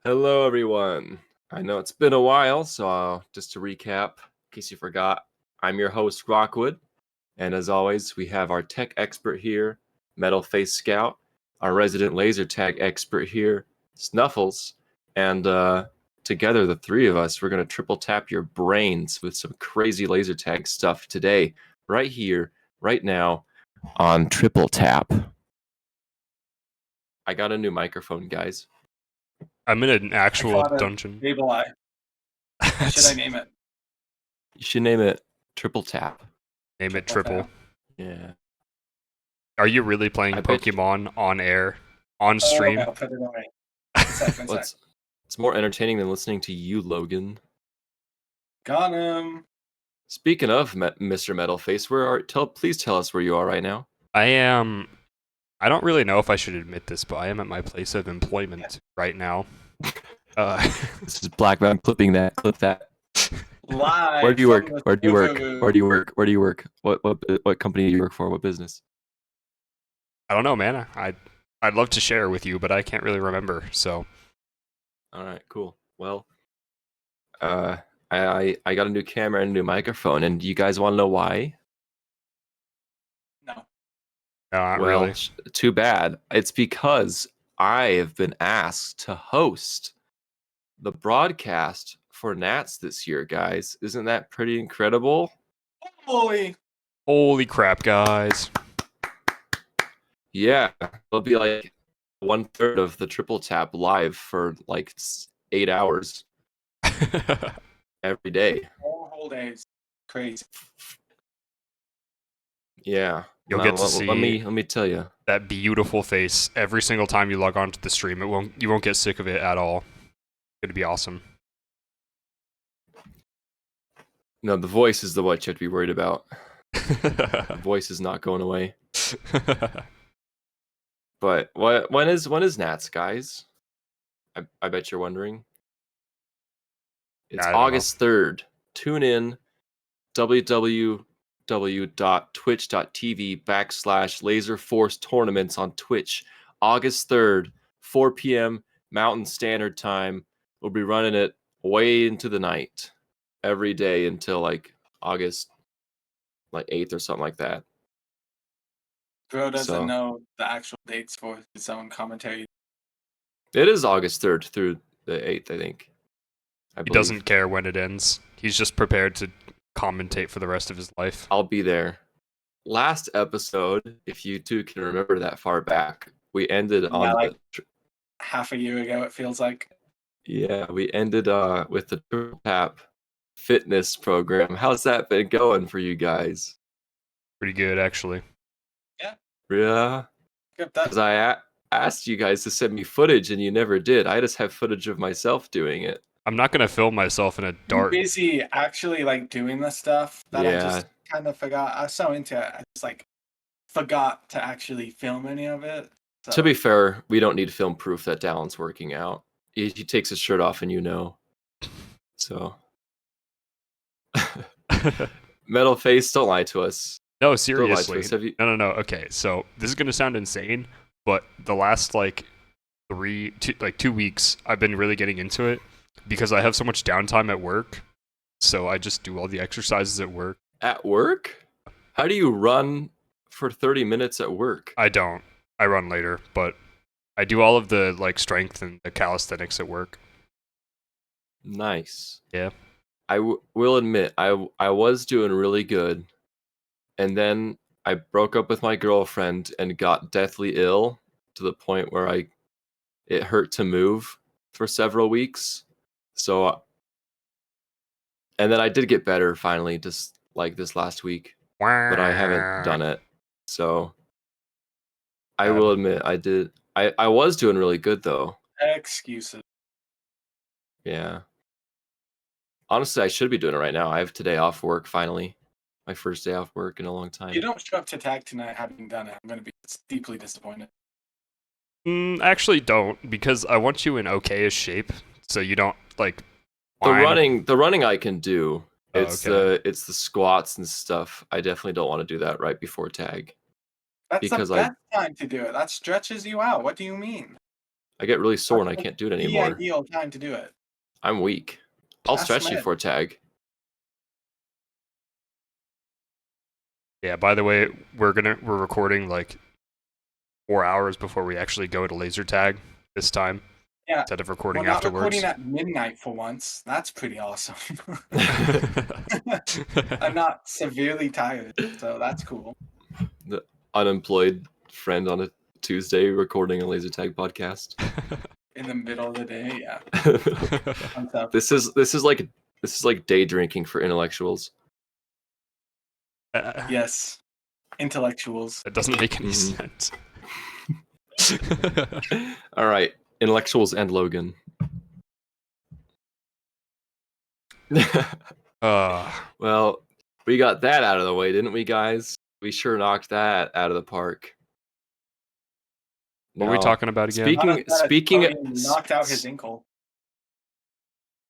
Hello, everyone. I know it's been a while, so just to recap, in case you forgot, I'm your host, Rockwood. And as always, we have our tech expert here, Metal Face Scout, our resident laser tag expert here, Snuffles, and together, the three of us, we're going to triple tap your brains with some crazy laser tag stuff today, right here, right now, on Triple Tap. I got a new microphone, guys. I'm in an actual dungeon. Able Eye. What should I name it? You should name it Triple Tap. Name it Triple. Yeah. Are you really playing Pokemon on air, on stream? I'll put it away. Well, it's more entertaining than listening to you, Logan. Got him. Speaking of Mr. Metalface, please tell us where you are right now. I don't really know if I should admit this, but I am at my place of employment right now. This is Blackman clipping that. Clip that. Live. Where do you work? Where do you work? Where do you work? Where do you work? What company do you work for? What business? I don't know, man. I'd love to share with you, but I can't really remember. So. All right, cool. Well, I got a new camera and a new microphone, and you guys want to know why? No. Not well, really. Too bad. It's because I have been asked to host the broadcast for NATS this year, guys. Isn't that pretty incredible? Holy crap, guys. Yeah, it'll be like 1/3 of the Triple Tap live for like 8 hours every day. 4 whole days. Crazy. Yeah. You'll get to see. Let me tell you that beautiful face every single time you log on to the stream. You won't get sick of it at all. It'd be awesome. No, the voice is the what you have to be worried about. The voice is not going away. But when is NATS, guys? I bet you're wondering. It's August 3rd. Tune in. www.twitch.tv/LaserForce Tournaments on Twitch. August 3rd, 4 p.m. Mountain Standard Time. We'll be running it way into the night every day until like August 8th or something like that. Bro doesn't know the actual dates for his own commentary. It is August 3rd through the 8th, I think. He doesn't care when it ends. He's just prepared to commentate for the rest of his life. I'll be there. Last episode, if you two can remember that far back, we ended on half a year ago, it feels like. Yeah, we ended with the Triple Tap fitness program. How's that been going for you guys? Pretty good, actually. Yeah? Because I asked you guys to send me footage and you never did. I just have footage of myself doing it. I'm not going to film myself in a dark... I'm busy actually doing this stuff that I just kind of forgot. I was so into it, I just forgot to actually film any of it. So. To be fair, we don't need film proof that Dallin's working out. He takes his shirt off and you know. So... Metal Face, don't lie to us. No, seriously. No. Okay, so this is going to sound insane, but the last 2 weeks, I've been really getting into it because I have so much downtime at work. So I just do all the exercises at work. At work? How do you run for 30 minutes at work? I don't. I run later, but I do all of the strength and the calisthenics at work. Nice. Yeah. I will admit, I was doing really good. And then I broke up with my girlfriend and got deathly ill to the point where it hurt to move for several weeks. So, and then I did get better finally, just like this last week, but I haven't done it. So I will admit I did. I was doing really good though. Excuses. Yeah. Honestly, I should be doing it right now. I have today off work finally. My first day off work in a long time. You don't show up to tag tonight having done it. I'm going to be deeply disappointed. Actually, don't, because I want you in okay-ish shape, so you don't The running I can do. It's okay. the squats and stuff. I definitely don't want to do that right before tag. That's the best time to do it. That stretches you out. What do you mean? I get really sore and I can't do it The anymore. ideal time to do it. I'm weak. I'll That's stretch you mad. for a tag. Yeah, by the way, we're recording like 4 hours before we actually go to laser tag this time. Yeah. Instead of recording We're not afterwards. recording at midnight for once. That's pretty awesome. I'm not severely tired, so that's cool. The unemployed friend on a Tuesday recording a laser tag podcast. In the middle of the day, yeah. This is like day drinking for intellectuals. Yes. Intellectuals. That doesn't make any sense. All right, intellectuals and Logan. Well, we got that out of the way, didn't we, guys? We sure knocked that out of the park. What are we talking about again? Speaking knocked out his ankle.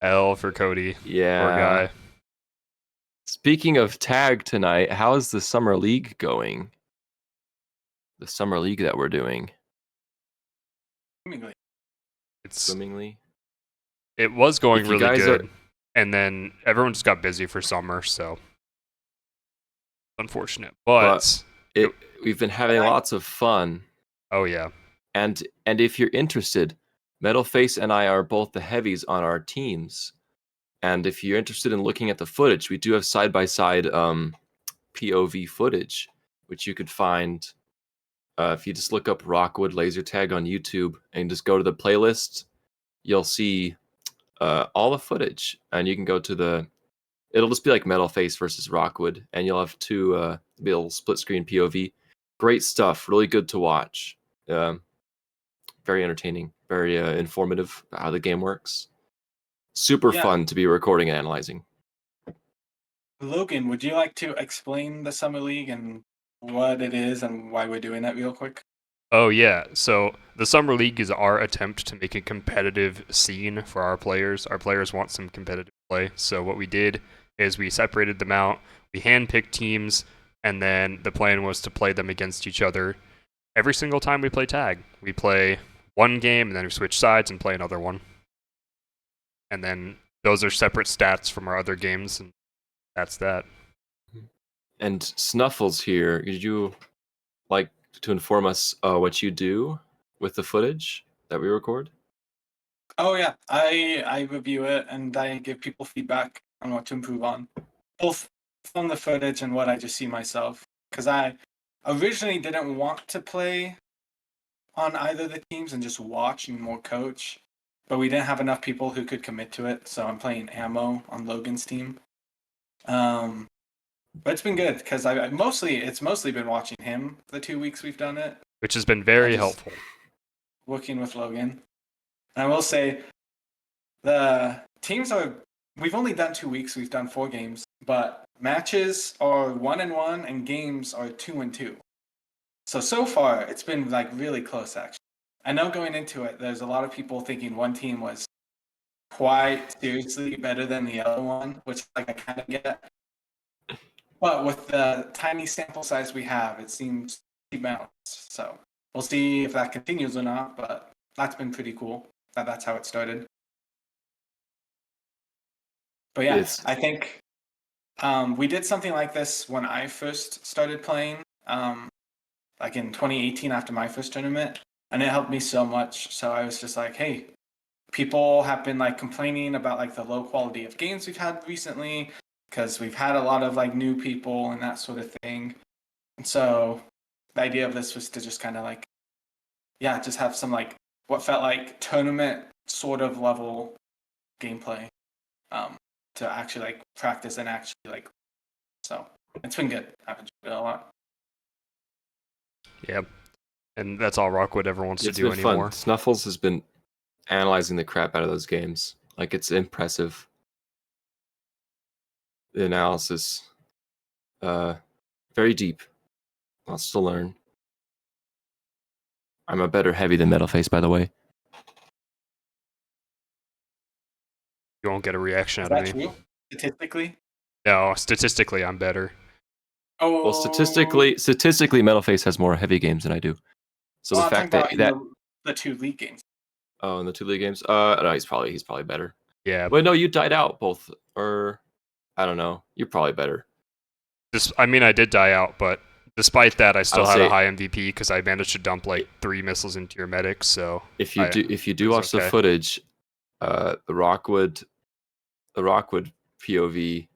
L for Cody. Yeah. Poor guy. Speaking of tag tonight, how's the summer league going? The summer league that we're doing. Swimmingly. It was going really good, and then everyone just got busy for summer, so unfortunate. But we've been having lots of fun. Oh yeah. And if you're interested, Metalface and I are both the heavies on our teams. And if you're interested in looking at the footage, we do have side-by-side POV footage, which you could find if you just look up Rockwood Laser Tag on YouTube and just go to the playlist. You'll see all the footage, and you can go to it'll just be like Metalface versus Rockwood, and you'll have two little split-screen POV. Great stuff, really good to watch. Very entertaining, very informative about how the game works. Super fun to be recording and analyzing. Logan, would you like to explain the Summer League and what it is and why we're doing that real quick? Oh yeah, so the Summer League is our attempt to make a competitive scene for our players. Our players want some competitive play, so what we did is we separated them out, we handpicked teams, and then the plan was to play them against each other every single time we play tag. We play one game, and then we switch sides and play another one. And then those are separate stats from our other games, and that's that. And Snuffles here, did you like to inform us what you do with the footage that we record? Oh yeah, I review it and I give people feedback on what to improve on, both from the footage and what I just see myself. Because I originally didn't want to play on either of the teams and just watch and more coach, but we didn't have enough people who could commit to it, so I'm playing Ammo on Logan's team. But it's been good because it's mostly been watching him the 2 weeks we've done it, which has been very helpful. Working with Logan, and I will say the teams we've only done 2 weeks. We've done 4 games, but matches are 1-1 and games are 2-2. So far it's been like really close actually. I know going into it, there's a lot of people thinking one team was quite seriously better than the other one, which like I kind of get. But with the tiny sample size we have, it seems to be balanced. So we'll see if that continues or not, but that's been pretty cool. That's how it started. But yeah, I think we did something like this when I first started playing, like in 2018 after my first tournament, and it helped me so much. So I was just like, hey, people have been like complaining about like the low quality of games we've had recently, because we've had a lot of like new people and that sort of thing. And so the idea of this was to just kind of like, just have some like what felt like tournament sort of level gameplay to actually like practice and actually like, so it's been good. I've enjoyed it a lot. Yeah, and that's all Rockwood ever wants to do anymore. Fun. Snuffles has been analyzing the crap out of those games. Like, it's impressive. The analysis, very deep. Lots to learn. I'm a better heavy than Metalface, by the way. You won't get a reaction out of me. Is that true? Statistically? No, statistically, I'm better. Oh. Well, statistically, Metalface has more heavy games than I do. So the fact that the 2 league games. Oh, in the 2 league games? No, he's probably better. Yeah. Wait, no, you died out both, or I don't know. You're probably better. I did die out, but despite that, I still had a say- high MVP because I managed to dump like 3 missiles into your medics. So If you do watch the footage, the Rockwood POV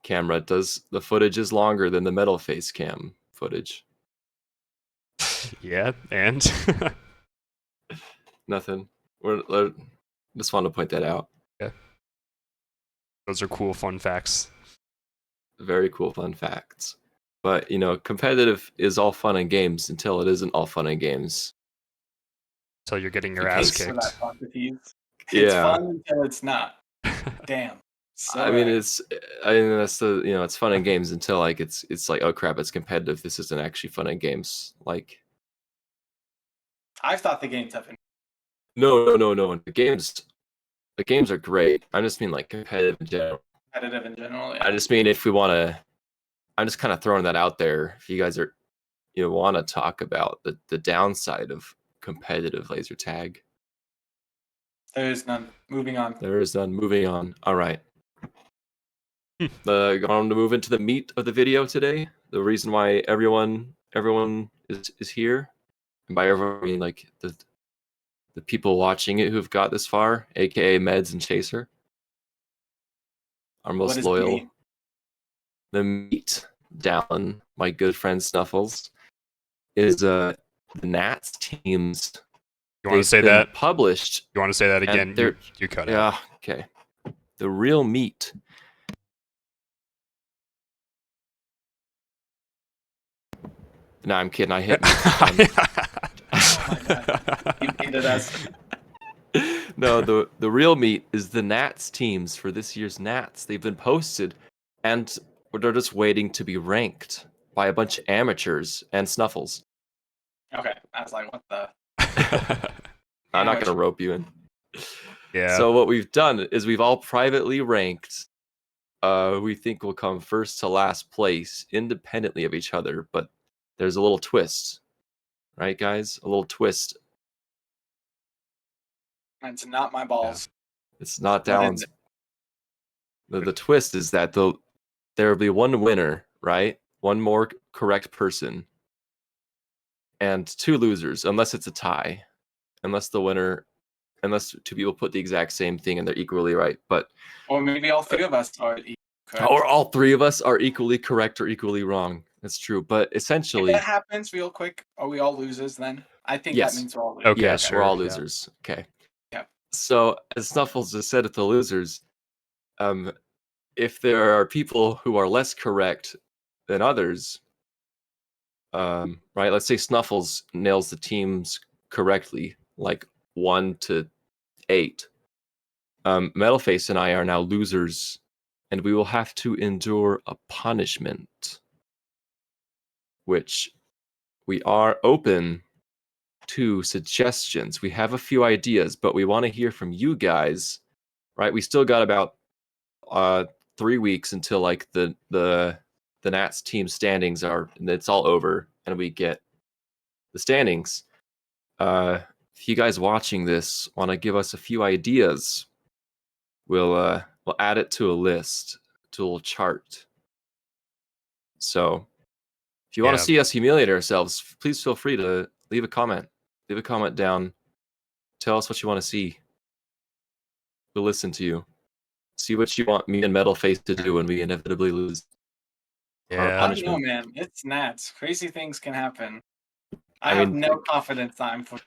camera the footage is longer than the Metal Face cam footage. Yeah, and Nothing. Just want to point that out. yeah, those are cool fun facts. Very cool fun facts. But competitive is all fun and games until it isn't all fun and games. Until you're getting your ass kicked. It's fun until it's not. Damn. So that's the it's fun and games until like it's like, oh crap, it's competitive. This isn't actually fun and games. Like, I've thought the games have been. No. The games are great. I just mean like competitive in general. Yeah. I just mean if we want to. I'm just kind of throwing that out there. If you guys want to talk about the downside of competitive laser tag. There is none. Moving on. There is none. Moving on. All right. Going to move into the meat of the video today. The reason why everyone is here, and by everyone I mean like the people watching it who've got this far, aka Meds and Chaser, our most loyal. The meat, Dallin, my good friend Snuffles, is the NATS teams. You want to say that? Published. You want to say that again? You cut it. Yeah. Okay. The real meat. No, I'm kidding. I hit. Oh my God. You hated us. No, the real meat is the NATS teams for this year's NATS. They've been posted, and they're just waiting to be ranked by a bunch of amateurs and Snuffles. Okay, I was like, what the? I'm not going to rope you in. Yeah. So what we've done is we've all privately ranked. We think we'll come first to last place independently of each other, but there's a little twist, right, guys? A little twist. It's not my balls. It's not Dallin's. The twist is that there will be one winner, right? One more correct person, and 2 losers, unless it's a tie. Unless 2 people put the exact same thing and they're equally right. Or maybe all 3 of us are correct. Or all 3 of us are equally correct or equally wrong. That's true. But essentially, if that happens real quick, are we all losers then? I think yes. That means we're all losers. Okay, yes, sure, we're all losers. Yeah. Okay. Yeah. So as Snuffles just said at the losers, if there are people who are less correct than others, right? Let's say Snuffles nails the teams correctly, like 1 to 8. Metalface and I are now losers, and we will have to endure a punishment, which we are open to suggestions. We have a few ideas, but we want to hear from you guys, right? We still got about 3 weeks until like the NATS team standings and it's all over, and we get the standings. If you guys watching this want to give us a few ideas, we'll add it to a list, to a little chart. So if you want to see us humiliate ourselves, please feel free to leave a comment. Leave a comment down. Tell us what you want to see. We'll listen to you. See what you want me and Metalface to do when we inevitably lose. Yeah. I don't know, man. It's NATS. Crazy things can happen. I have no confidence that I'm for.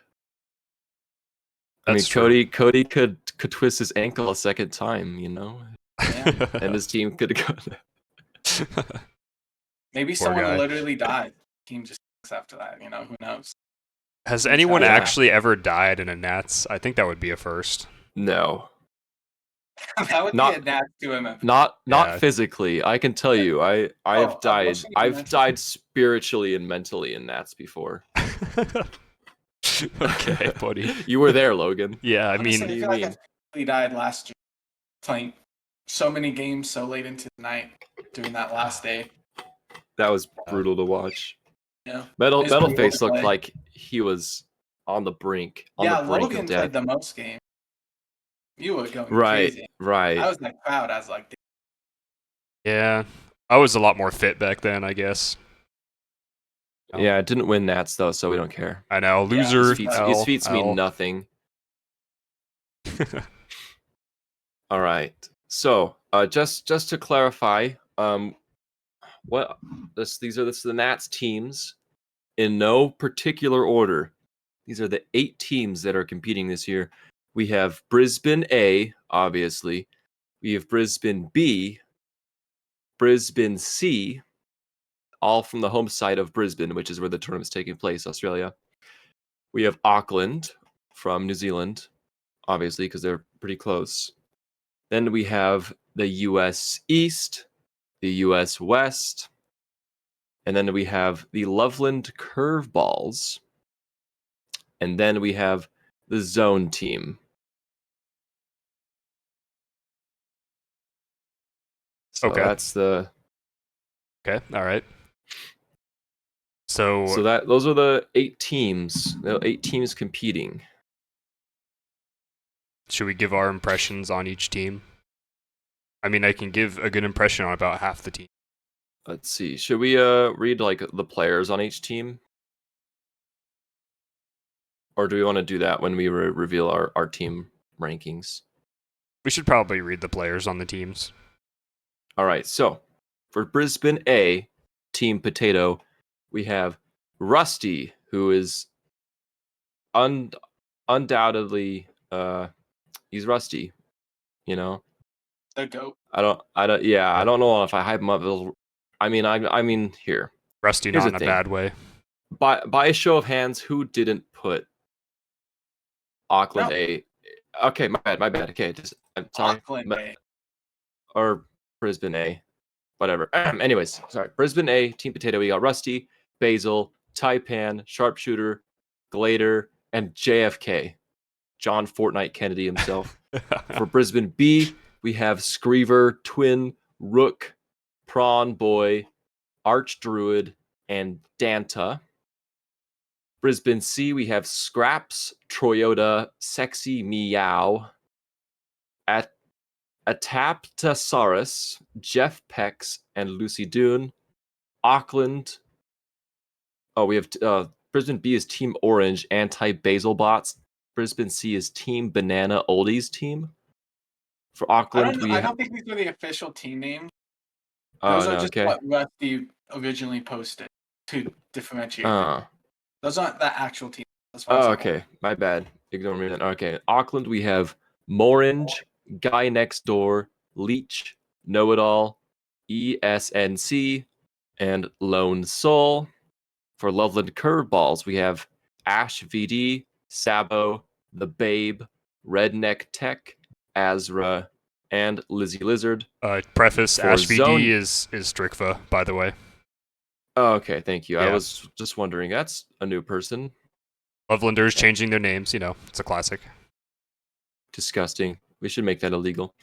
Cody could twist his ankle a second time, Yeah. And his team could go. Maybe someone literally died. The team just after that, who knows? Has anyone actually ever died in a NATS? I think that would be a first. No. That would be a NATS to him. Not physically. I can tell you, I've died. I've died spiritually and mentally in NATS before. Okay, buddy. You were there, Logan. Yeah, I mean, I feel like I died last year playing so many games so late into the night doing that last day. That was brutal to watch. Yeah. Metalface looked like he was on the brink, on Yeah, the brink Logan of death. played the most games. You were going Right, crazy. right. I was like proud. I was like, Yeah, I was a lot more fit back then, I guess. Yeah, it didn't win Nats though, so we don't care. I know, loser. His feats mean nothing. All right. So, just to clarify, these are the Nats teams in no particular order. These are the 8 teams that are competing this year. We have Brisbane A, obviously. We have Brisbane B, Brisbane C, all from the home side of Brisbane, which is where the tournament's taking place, Australia. We have Auckland from New Zealand, obviously, because they're pretty close. Then we have the US East, the US West, and then we have the Loveland Curveballs, and then we have the Zone team. So that's the... Okay, all right. So those are the 8 teams. The 8 teams competing. Should we give our impressions on each team? I mean, I can give a good impression on about half the team. Let's see. Should we read like the players on each team? Or do we want to do that when we reveal our team rankings? We should probably read the players on the teams. All right. So for Brisbane A, Team Potato, we have Rusty, who is undoubtedly he's Rusty, you know. The GOAT. I don't know if I hype him up. I mean here. Rusty, not in a bad way. By a show of hands, who didn't put Auckland A? Okay, my bad. Okay, I'm sorry. Auckland A. Or Brisbane A. Whatever. Anyways, sorry. Brisbane A, Team Potato, we got Rusty, Basil, Taipan, Sharpshooter, Glader, and JFK. John Fortnite Kennedy himself. For Brisbane B, we have Screever, Twin, Rook, Prawn Boy, Archdruid, and Danta. Brisbane C, we have Scraps, Toyota, Sexy Meow, Ataptosaurus, Jeff Pex, and Lucy Dune. Auckland. Oh, we have Brisbane B is Team Orange, Anti-Basil Bots. Brisbane C is Team Banana Oldies team. For Auckland, I don't think these are the official team names. Oh, Those are just okay. what Rusty originally posted to differentiate. Those aren't the actual team. Okay. My bad. Ignore me then. Okay. Auckland, we have Morange, Guy Next Door, Leech, Know-It-All, ESNC, and Lone Soul. For Loveland Curveballs, we have Ash VD, Sabo, The Babe, Redneck Tech, Azra, and Lizzie Lizard. Preface, Ash VD is Strikva, by the way. Oh, okay, thank you. Yeah. I was just wondering. That's a new person. Lovelanders changing their names, it's a classic. Disgusting. We should make that illegal.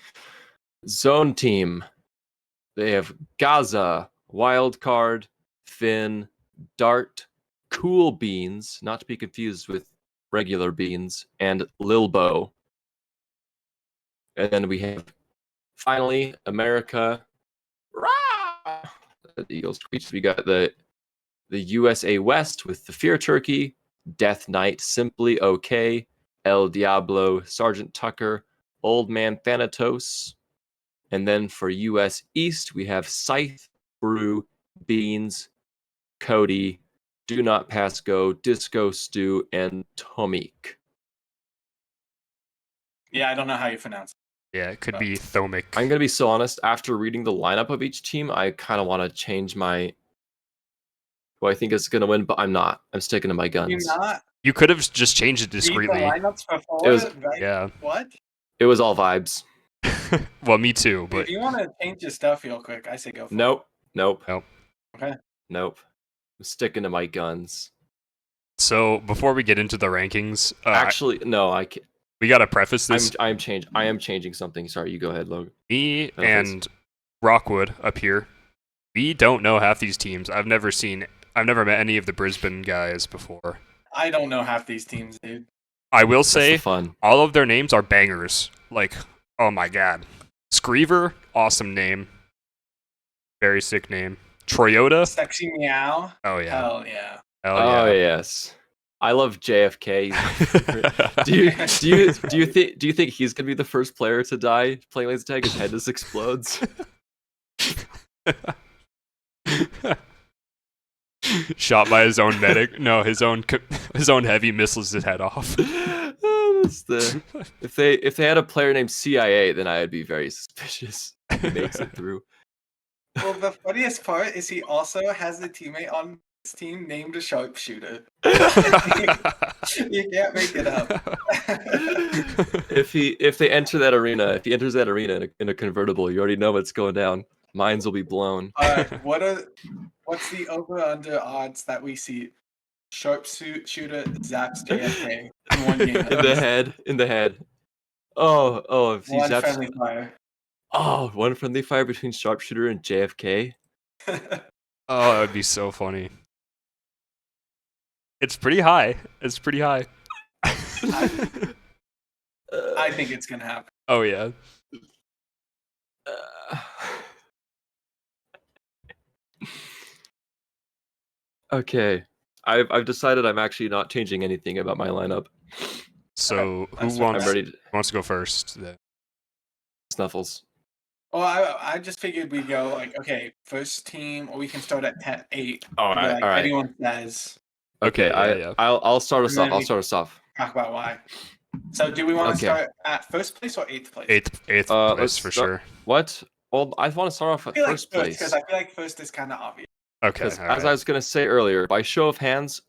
Zone team. They have Gaza, Wildcard, Finn, Dart, Cool Beans, not to be confused with regular beans, and Lilbo. And then we have, finally, America. Rah! The Eagles tweets. We got the USA West with the Fear Turkey, Death Knight, Simply Okay, El Diablo, Sergeant Tucker, Old Man Thanatos. And then for US East, we have Scythe, Brew, Beans, Cody, Do Not Pass Go, Disco Stew, and Tomik. Yeah, I don't know how you pronounce it. Yeah, it could be Thomic. I'm going to be so honest, after reading the lineup of each team, I kind of want to change who I think is going to win, but I'm not. I'm sticking to my guns. You're not? You could have just changed it discreetly. Read the lineups before, right? Yeah. What? It was all vibes. Well, me too, but... If you want to change your stuff real quick, I say go for it. Nope. Okay. Nope. I'm sticking to my guns. So, before we get into the rankings... Actually, no, I can't. We got to preface this. I am changing something. Sorry, you go ahead, Logan. Me and Rockwood up here, we don't know half these teams. I've never met any of the Brisbane guys before. I don't know half these teams, dude. I will say, fun. all of their names are bangers. Like, oh my god. Screever, awesome name. Very sick name. Toyota. Sexy Meow. Oh yeah. Hell yeah. Hell Oh yeah. yes. I love JFK. Do you think he's gonna be the first player to die playing laser tag? His head just explodes. Shot by his own medic. No, his own heavy missiles his head off. If they had a player named CIA, then I would be very suspicious. He makes it through. Well, the funniest part is he also has a teammate on his team named a sharpshooter. You can't make it up. If they enter that arena, if he enters that arena in a convertible, you already know what's going down. Minds will be blown. What's the over/under odds that we see sharpshooter zaps JFK in one game? In the head. Oh, if he One zaps. friendly fire. Oh, one friendly fire between sharpshooter and JFK. Oh, that would be so funny. It's pretty high. I think it's gonna happen. Oh yeah. Okay, I've decided I'm actually not changing anything about my lineup. So Okay, who wants to go first? Snuffles. Well, I just figured we'd go like, okay, first team, or we can start at 8. All right, like all right. anyone says. Okay, yeah. I'll start us off. Talk about why. So, do we want to start at first place or 8th place? Eighth place for sure. What? Well, I want to start off at first place because I feel like first is kind of obvious. Okay. As I was gonna say earlier, by show of hands,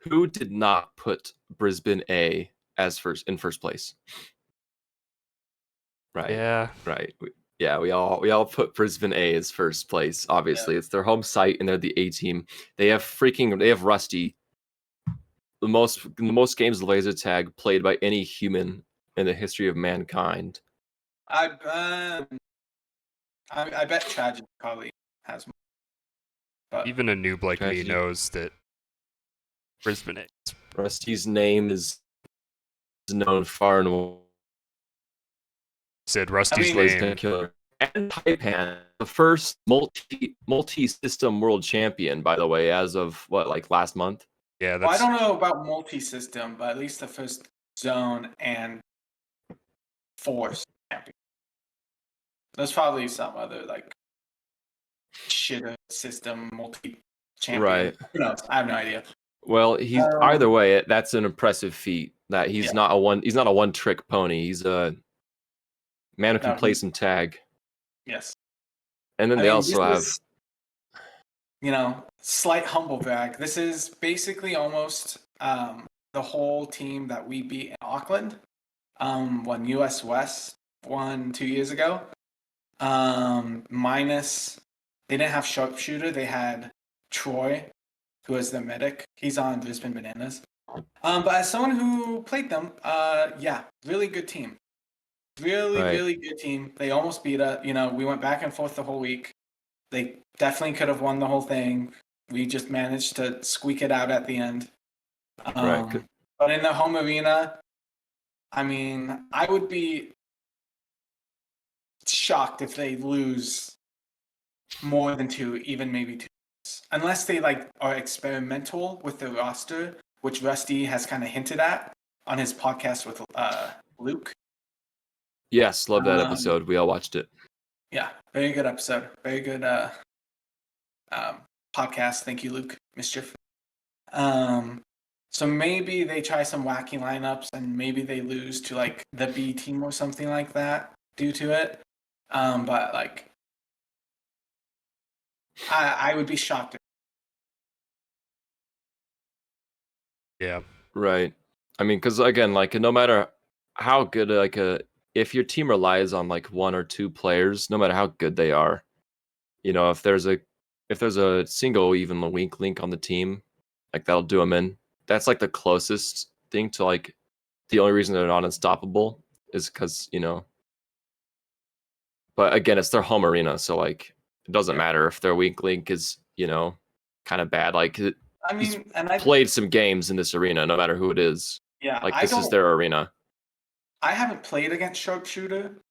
who did not put Brisbane A as in first place? Right. Yeah. Right. We all put Brisbane A as first place. Obviously, It's their home site, and they're the A team. They have Rusty, the most games of laser tag played by any human in the history of mankind. I bet Tragic probably has more. But even a noob like me knows that Brisbane A. Rusty's name is known far and wide. Said Rusty's name. And Taipan, the first multi-system world champion, by the way, as of last month? Yeah, I don't know about multi-system, but at least the first zone and force champion. There's probably some other shit system multi-champion. Right. Who knows? I have no idea. Well, he's either way. That's an impressive feat. That he's not a one-trick pony. He's a man who can play some tag. Yes. And then they also have, slight humble brag. This is basically almost the whole team that we beat in Auckland. When US West won 2 years ago. Minus, they didn't have sharpshooter. They had Troy, who was the medic. He's on Brisbane Bananas. But as someone who played them, really good team. Really good team. They almost beat us. We went back and forth the whole week. They definitely could have won the whole thing. We just managed to squeak it out at the end. But in the home arena, I mean, I would be shocked if they lose more than 2, even maybe 2. Unless they are experimental with the roster, which Rusty has kind of hinted at on his podcast with Luke. Yes, love that episode. We all watched it. Yeah, very good episode. Very good podcast. Thank you, Luke. Mischief. So maybe they try some wacky lineups and maybe they lose to the B team or something like that due to it. But I would be shocked. Yeah. Right. I mean, because again, no matter how good if your team relies on 1 or 2 players, no matter how good they are, if there's a single even weak link on the team, that'll do them in. That's the closest thing to the only reason they're not unstoppable is because But again, it's their home arena, so it doesn't matter if their weak link is kind of bad. I mean, and I played some games in this arena, no matter who it is. Yeah, like this is their arena. I haven't played against Sharpshooter,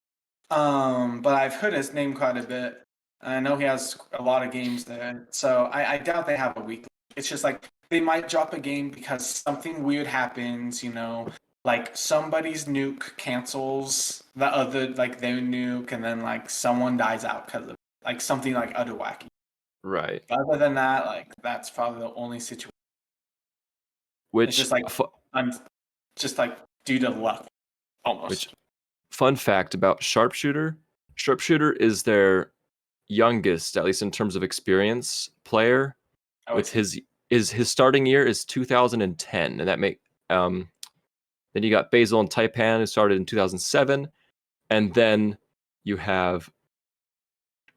but I've heard his name quite a bit. I know he has a lot of games there, so I doubt they have a weekly. It's just like they might drop a game because something weird happens, like somebody's nuke cancels the other, like their nuke, and then like someone dies out because of like something like utter wacky. Right. But other than that, like that's probably the only situation. Which it's just like I'm just like due to luck, almost. Which, fun fact about Sharpshooter is their youngest, at least in terms of experience, player. With his starting year is 2010, and that then you got Basil and Taipan, who started in 2007, and then you have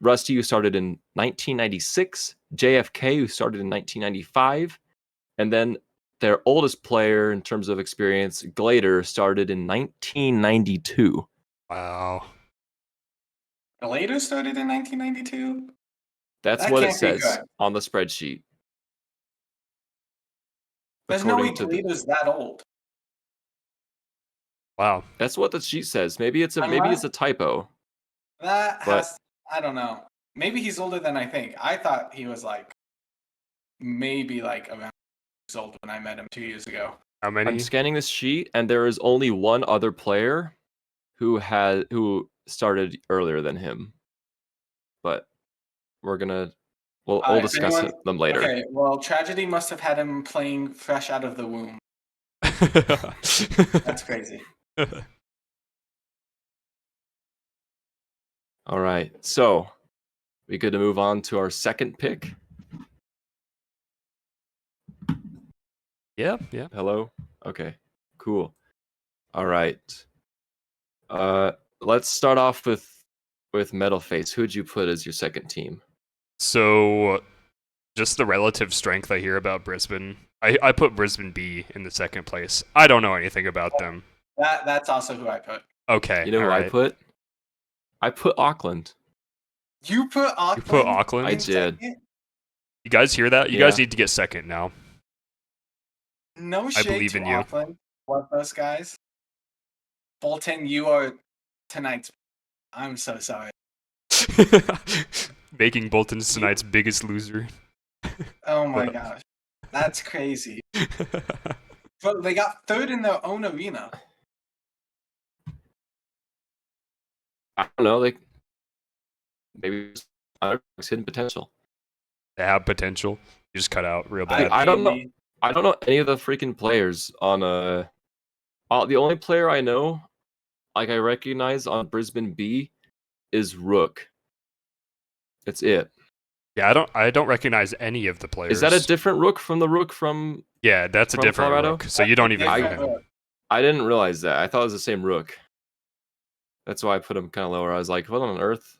Rusty, who started in 1996, JFK, who started in 1995, and then their oldest player in terms of experience, Glader, started in 1992. Wow. Glader started in 1992? That's what it says on the spreadsheet. There's no way Glader's that old. Wow. That's what the sheet says. Maybe it's a typo. I don't know. Maybe he's older than I think. I thought he was like maybe like around years old when I met him 2 years ago. How many? I'm scanning this sheet, and there is only one other player who started earlier than him. But we'll discuss them later. Okay, well, Tragedy must have had him playing fresh out of the womb. That's crazy. All right, so we good to move on to our second pick? Yeah. Hello? Okay, cool. All right. Let's start off with Metalface. Who'd you put as your second team? So, just the relative strength I hear about Brisbane. I put Brisbane B in the second place. I don't know anything about them. That's also who I put. Okay. You know who I put? I put Auckland. You put Auckland? You put Auckland? I did. You guys hear that? You guys need to get second now. No shade I believe to in you. Auckland. What those guys? Bolton, you are tonight's... I'm so sorry. Making Bolton's tonight's biggest loser. Oh my gosh. That's crazy. But they got third in their own arena. I don't know. Maybe it's hidden potential. They have potential. You just cut out real bad. I don't know. I don't know any of the freaking players on the only player I know, like I recognize on Brisbane B, is Rook. That's it. Yeah, I don't recognize any of the players. Is that a different Rook from the Rook from? Yeah, that's a different Colorado? Rook. So you don't even know him. I didn't realize that. I thought it was the same Rook. That's why I put him kind of lower. I was like, what on earth?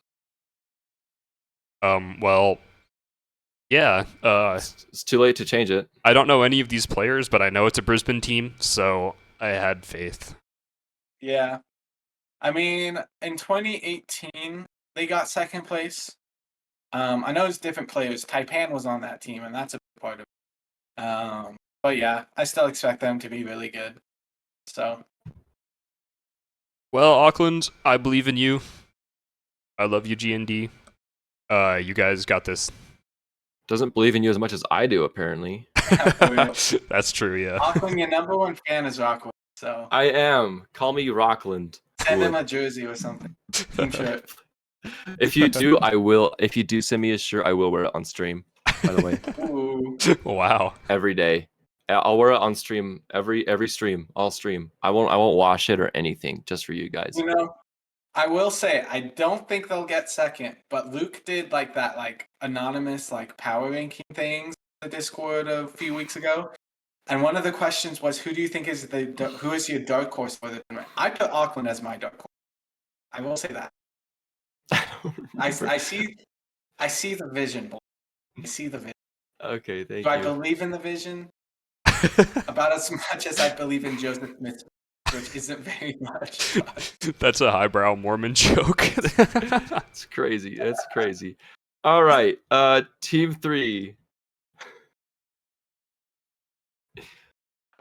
Well, yeah. It's too late to change it. I don't know any of these players, but I know it's a Brisbane team, so I had faith. Yeah. I mean, in 2018, they got second place. I know it's different players. Taipan was on that team, and that's a part of it. But yeah, I still expect them to be really good. So. Well, Auckland, I believe in you. I love you, GND. You guys got this. Doesn't believe in you as much as I do, apparently. That's true, yeah. Auckland, your number one fan is Rockland, so. I am. Call me Rockland. Send him a jersey or something. Team shirt. If you do, I will. If you do send me a shirt, I will wear it on stream. By the way. Ooh. Wow. Every day, I'll wear it on stream. Every stream, I'll stream. I won't wash it or anything, just for you guys. You know, I will say I don't think they'll get second, but Luke did like that anonymous power ranking things in the Discord a few weeks ago, and one of the questions was, who do you think is who is your dark horse for the tournament? I put Auckland as my dark horse. I will say that. I see the vision. I see the vision. Okay, thank you. Do I believe in the vision? About as much as I believe in Joseph Smith, which isn't very much. That's a highbrow Mormon joke. It's crazy. It's crazy. All right, team 3.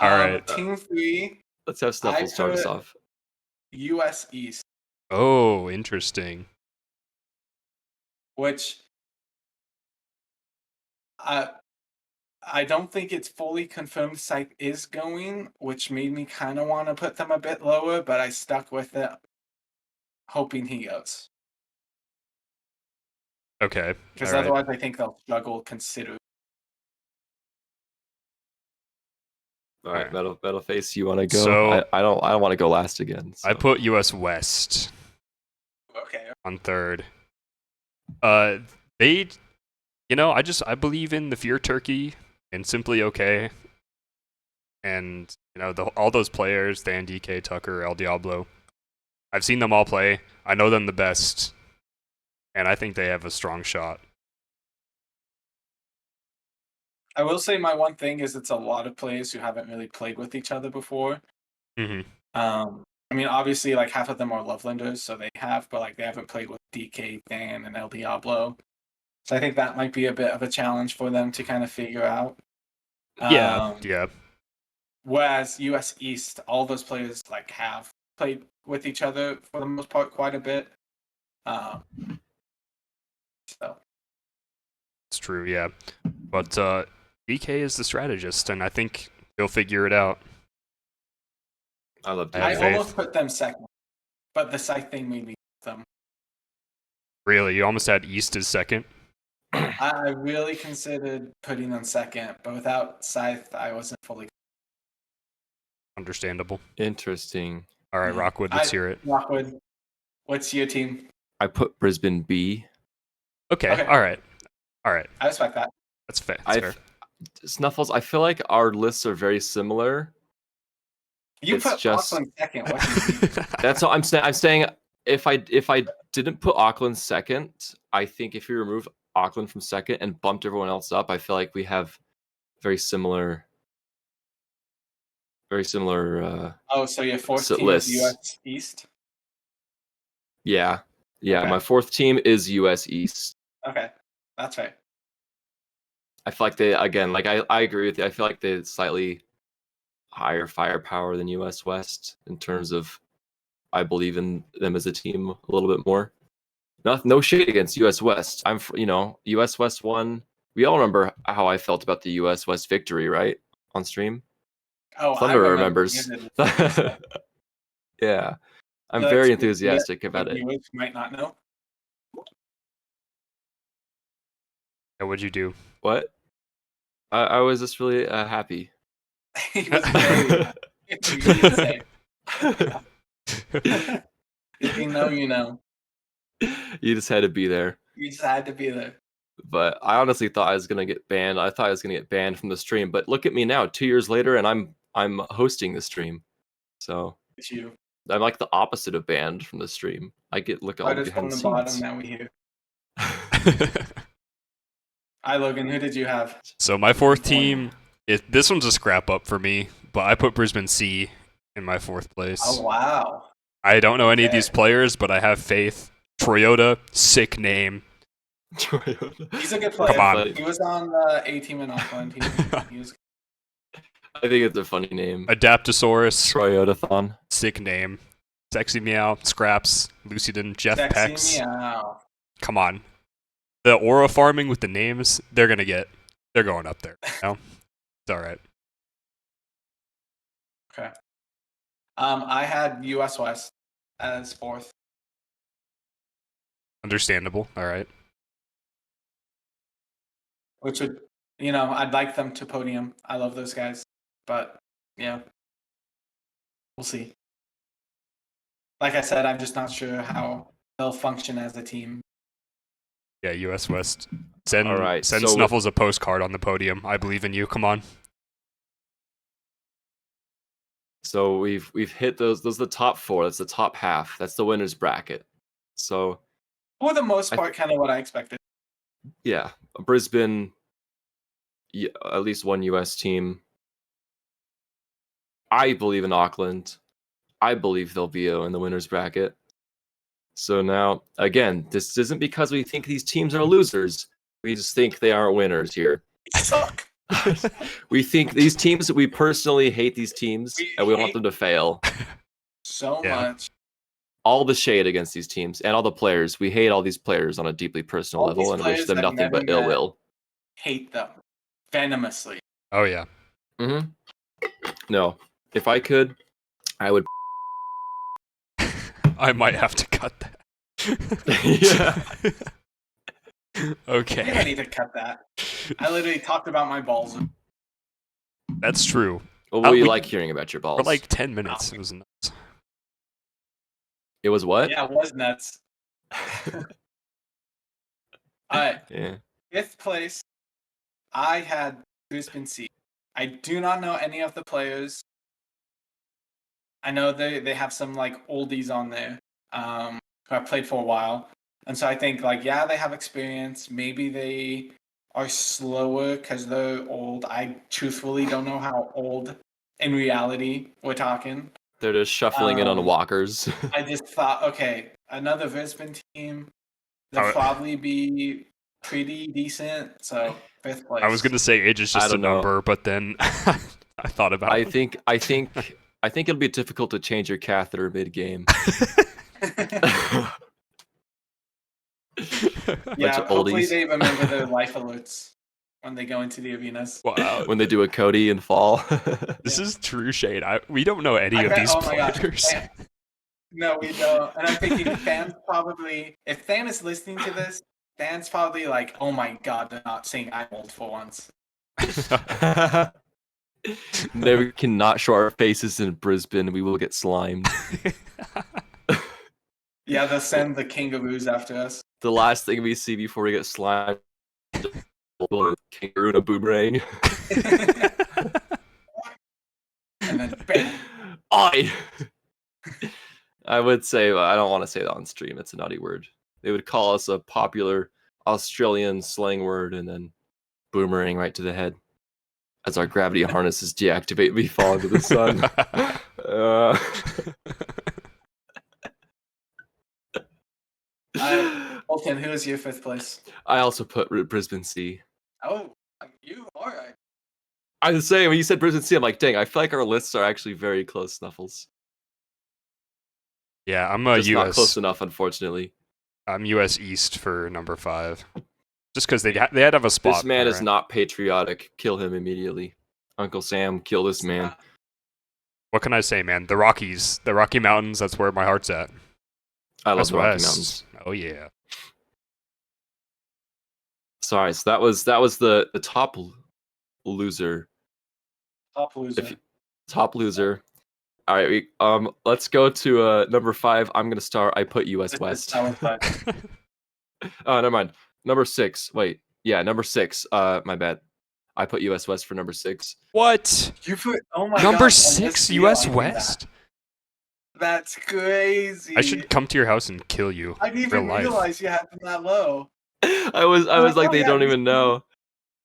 All right. Team 3. Let's have Snuffles start us off. US East. Oh, interesting. Which I don't think it's fully confirmed Scythe is going, which made me kind of want to put them a bit lower, but I stuck with it, hoping he goes. Okay. Because otherwise I think they'll struggle considerably. All right, Metal Face, you want to go? So, I don't want to go last again. So. I put US West. Okay. On third. They, I believe in the Fear Turkey and Simply Okay, and all those players, Dan, DK, Tucker, El Diablo. I've seen them all play. I know them the best, and I think they have a strong shot. I will say my one thing is it's a lot of players who haven't really played with each other before. Mm-hmm. I mean, obviously, like half of them are Lovelanders, so they have, but like they haven't played with DK, Dan, and El Diablo. So I think that might be a bit of a challenge for them to kind of figure out. Yeah. Whereas US East, all those players like have played with each other for the most part quite a bit. So it's true, yeah. But DK is the strategist, and I think he'll figure it out. I love DK. I almost put them second, but the Scythe thing made me put them. Really? You almost had East as second? I really considered putting them second, but without Scythe, I wasn't fully. Understandable. Interesting. All right, Rockwood, let's hear it. Rockwood, what's your team? I put Brisbane B. Okay. All right. I respect that. That's fair. Fair. Snuffles, I feel like our lists are very similar. You put Auckland second. What do you mean? That's what I'm saying. I'm saying if I didn't put Auckland second, I think if you remove Auckland from second and bumped everyone else up, I feel like we have very similar. So your fourth team lists. is US East? Yeah. Okay. My fourth team is US East. Okay, that's right. I feel like they, again, like I agree with you. I feel like they slightly higher firepower than US West in terms of I believe in them as a team a little bit more. No shade against US West. US West won. We all remember how I felt about the US West victory, right? On stream. Oh, Thunder remembers. Yeah. I'm very enthusiastic about it. You might not know. Yeah, what'd you do? What? I was just really happy. He was very happy. If you know, you know. You just had to be there. You just had to be there. But I honestly thought I was gonna get banned. I thought I was gonna get banned from the stream. But look at me now, 2 years later, and I'm hosting the stream. So It's you. I'm like the opposite of banned from the stream. I get look all behind from the the scenes. bottom. Now we hear. Hi, Logan. Who did you have? So my fourth team, this one's a scrap up for me, but I put Brisbane C in my fourth place. Oh wow! I don't know any of these players, but I have faith. Toyota, sick name. Toyota. He's a good player. Come on. He was on the A team in Auckland. He was. I think it's a funny name. Adaptosaurus. Toyotathon. Sick name. Sexy Meow, Scraps, Lucidin, Jeff Sexy Pex. Meow. Come on. The aura farming with the names, they're going up there. It's all right. Okay. I had US West as fourth. Understandable. All right. Which would, I'd like them to podium. I love those guys. But, yeah. We'll see. Like I said, I'm just not sure how they'll function as a team. Yeah, US West. Send so Snuffles a postcard on the podium. I believe in you. Come on. So we've hit those are the top four. That's the top half. That's the winner's bracket. So for the most part, kind of what I expected. Yeah. Brisbane, at least one US team. I believe in Auckland. I believe they'll be in the winner's bracket. So now, again, this isn't because we think these teams are losers. We just think they aren't winners here. They suck. We think these teams, we personally hate these teams, and we want them to fail. So much. All the shade against these teams and all the players. We hate all these players on a deeply personal level and wish them nothing but ill will. Hate them venomously. Oh yeah. Mm-hmm. No, if I could, I would. I might have to cut that. Yeah. You Okay. don't need to cut that. I literally talked about my balls. That's true. Well, you like hearing about your balls. For like 10 minutes. It was nuts. It was what? Yeah, it was nuts. Alright. Yeah. 5th place, I had Brisbane C. I do not know any of the players. I know they have some like oldies on there who I've played for a while. And so I think like, yeah, they have experience. Maybe they are slower because they're old. I truthfully don't know how old in reality we're talking. They're just shuffling in on walkers. I just thought, okay, another Brisbane team. They'll probably be pretty decent. So 5th place. I was gonna say age is just a number, but then I thought about it. I think it'll be difficult to change your catheter mid-game. Yeah, hopefully they remember their life alerts when they go into the arenas. Wow. When they do a Cody and fall. This is true shade. We don't know any of these players. Gosh, no, we don't. And I'm thinking fans probably, if Fan is listening to this, Fan's probably like, oh my god, they're not saying I'm old for once. Never cannot show our faces in Brisbane. We will get slimed. Yeah, they'll send the kangaroos after us. The last thing we see before we get slimed, a kangaroo and a boomerang. And then bam. I would say, I don't want to say that on stream. It's a naughty word. They would call us a popular Australian slang word and then boomerang right to the head. As our gravity harnesses deactivate, we fall into the sun. Colton, who is your 5th place? I also put Brisbane C. Oh, you? Alright. I was saying, when you said Brisbane C, I'm like, dang, I feel like our lists are actually very close, Snuffles. Yeah, I'm a Just US. Not close enough, unfortunately. I'm US East for number 5. Just because they had to have a spot. This man is not patriotic. Kill him immediately. Uncle Sam, kill this man. What can I say, man? The Rockies, the Rocky Mountains, that's where my heart's at. I love the Rocky Mountains. Oh, yeah. Sorry, so that was the top loser. Top loser. All right, let's go to number 5. I'm gonna start. I put US West. Oh, never mind. Number 6. Wait, yeah, number 6. My bad. I put US West for number 6. What? You put number God, 6 US West? That's crazy. I should come to your house and kill you. I didn't even realize you had them that low. I was like, they don't even know.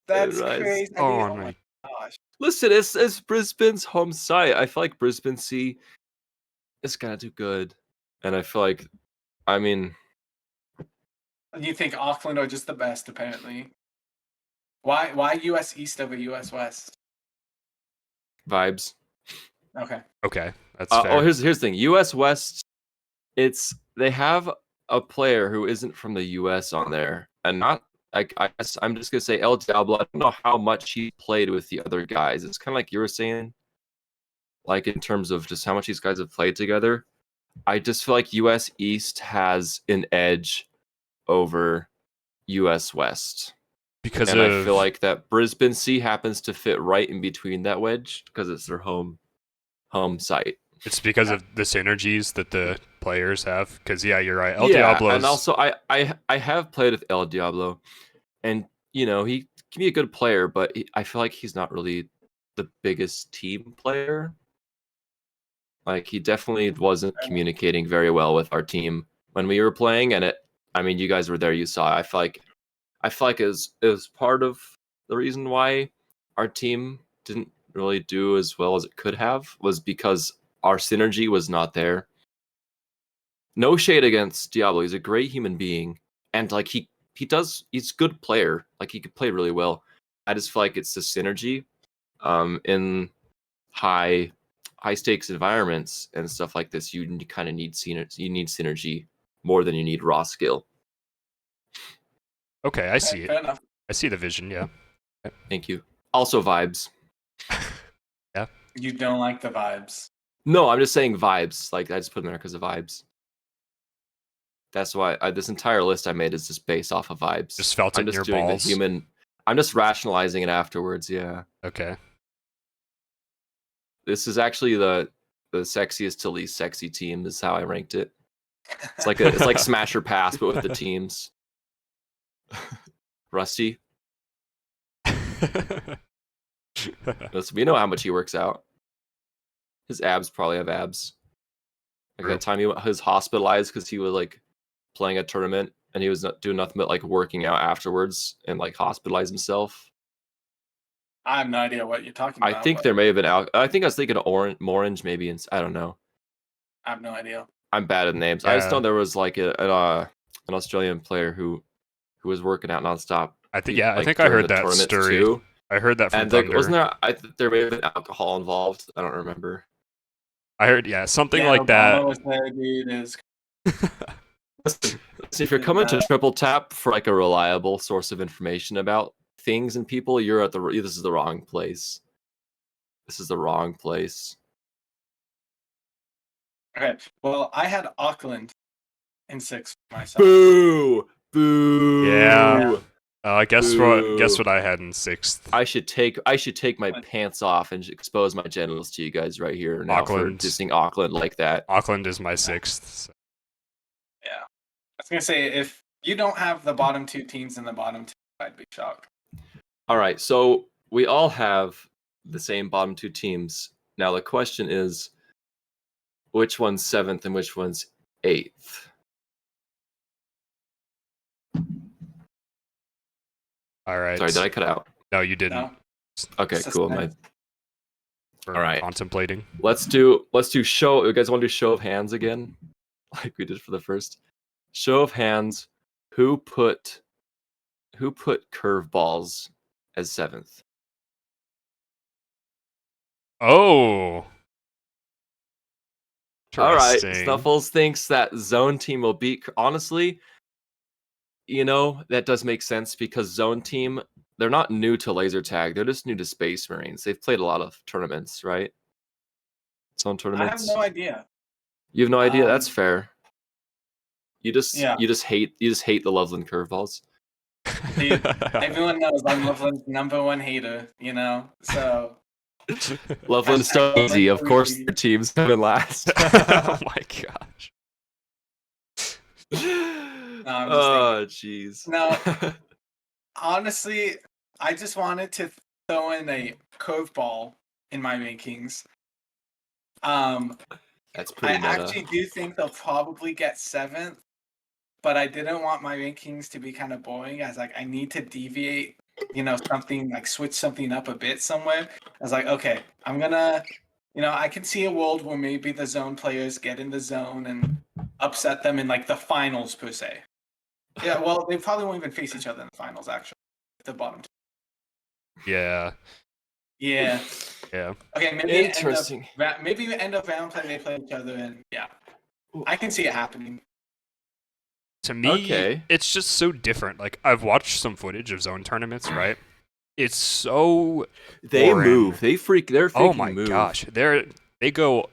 That's crazy. Oh my gosh. Listen, it's Brisbane's home site. I feel like Brisbane C is gonna do good, and I feel like, I mean, you think Auckland are just the best, apparently. Why US East over US West? Vibes. Okay, that's fair. Oh, here's the thing. US West, they have a player who isn't from the US on there, and not. I guess I'm just gonna say El Diablo. I don't know how much he played with the other guys. It's kind of like you were saying, like in terms of just how much these guys have played together. I just feel like US East has an edge over US West. I feel like that Brisbane C happens to fit right in between that wedge because it's their home site. It's because of the synergies that the players have. Because yeah, you're right. El Diablo, and also I have played with El Diablo, and you know he can be a good player, but I feel like he's not really the biggest team player. Like he definitely wasn't communicating very well with our team when we were playing, and I mean, you guys were there, you saw. I feel like it was part of the reason why our team didn't really do as well as it could have was because our synergy was not there. No shade against Diablo. He's a great human being. And like he's a good player. Like he could play really well. I just feel like it's the synergy in high stakes environments and stuff like this. You kind of need synergy more than you need raw skill. Okay, I see it. Fair enough. I see the vision. Yeah. Thank you. Also vibes. Yeah. You don't like the vibes. No, I'm just saying vibes. Like, I just put them there because of vibes. That's why this entire list I made is just based off of vibes. Just felt it in your balls. I'm just rationalizing it afterwards. Yeah. Okay. This is actually the sexiest to least sexy team. Is how I ranked it. It's like smash or pass, but with the teams. Rusty. We know how much he works out. His abs probably have abs. Like that time he was hospitalized because he was like playing a tournament and he was not doing nothing but like working out afterwards and like hospitalized himself. I have no idea what you're talking about. I think there may have been I think I was thinking of orange maybe. I don't know. I have no idea. I'm bad at names. Yeah. I just know there was like an Australian player who was working out nonstop. I think I heard that story. Too. I heard that from Thunder. Wasn't there? There may have been alcohol involved. I don't remember. I heard something like that. Was there, dude, Listen, if you're coming to Triple Tap for like a reliable source of information about things and people, this is the wrong place. This is the wrong place. Okay. Well, I had Auckland in 6 myself. Boo! Boo! Yeah. Guess what I had in 6th. I should take my pants off and expose my genitals to you guys right here now for dissing Auckland like that. Auckland is my 6th. So. Yeah. I was gonna say, if you don't have the bottom 2 teams in the bottom 2, I'd be shocked. All right, so we all have the same bottom 2 teams. Now the question is, which one's 7th and which one's 8th? All right. Sorry, did I cut out? No, you didn't. No. Okay, cool. All right. Contemplating. Let's do show. You guys want to do show of hands again, like we did for the first? Show of hands. Who put curveballs as 7th? Oh. All right. Snuffles thinks that Zone Team will beat. Honestly, that does make sense because Zone Team, they're not new to laser tag. They're just new to Space Marines. They've played a lot of tournaments, right? Zone tournaments. I have no idea. You have no idea? That's fair. You just hate the Loveland curveballs. Dude, everyone knows I'm Loveland's #1 hater, so Loveland's so easy. Of course their team's coming last. Oh my gosh. Oh jeez. No, honestly, I just wanted to throw in a curveball in my rankings. That's pretty meta. I actually do think they'll probably get 7th, but I didn't want my rankings to be kind of boring. I was like, I need to deviate, something like switch something up a bit somewhere. I was like, okay, I'm gonna, I can see a world where maybe the zone players get in the zone and upset them in like the finals per se. Yeah, well, they probably won't even face each other in the finals, actually. The bottom 2. Yeah. Yeah. Yeah. Okay, maybe interesting. Maybe end of round play they play each other, and yeah, I can see it happening. To me, It's just so different. Like, I've watched some footage of zone tournaments, right? It's so they boring. Move. They're freaking oh my move. Gosh, they go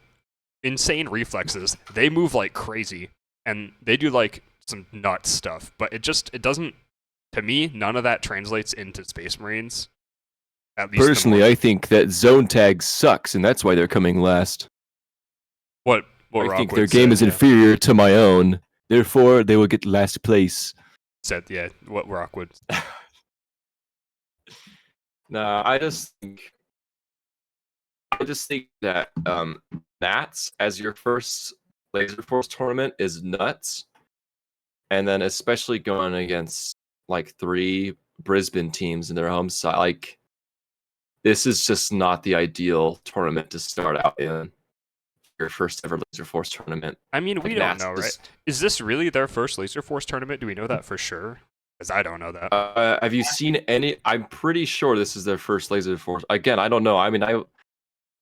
insane reflexes. They move like crazy, and they do like some nuts stuff. But it doesn't. To me, none of that translates into Space Marines. At least personally, I think that zone tag sucks, and that's why they're coming last. What I think their game is inferior to my own. Therefore, they will get last place. Said, yeah, what Rockwood. No, I just think that NATS as your first Laser Force tournament is nuts. And then especially going against like 3 Brisbane teams in their home side, like this is just not the ideal tournament to start out in. Your first ever Laser Force tournament. I mean, we don't know, right? Is this really their first Laser Force tournament? Do we know that for sure? Because I don't know that. Have you seen any? I'm pretty sure this is their first Laser Force. Again, I don't know. I mean,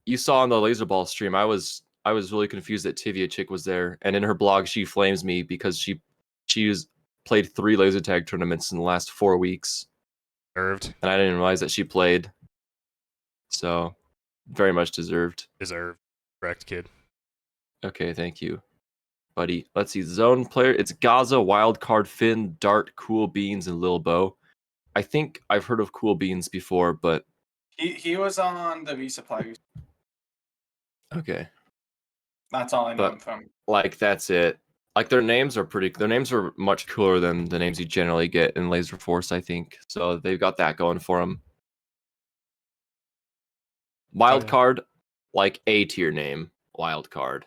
you saw on the Laser Ball stream, I was really confused that Tivia Chick was there, and in her blog, she flames me because she's played 3 laser tag tournaments in the last 4 weeks. Deserved. And I didn't realize that she played. So, very much deserved. Deserved. Correct, kid. Okay, thank you, buddy. Let's see. Zone player. It's Gaza, Wildcard, Finn, Dart, Cool Beans, and Lil Bo. I think I've heard of Cool Beans before, but he was on the resupply. Okay. That's all I know him from. Like, that's it. Like, their names are much cooler than the names you generally get in Laser Force, I think. So they've got that going for them. Wildcard, like A tier name. Wildcard.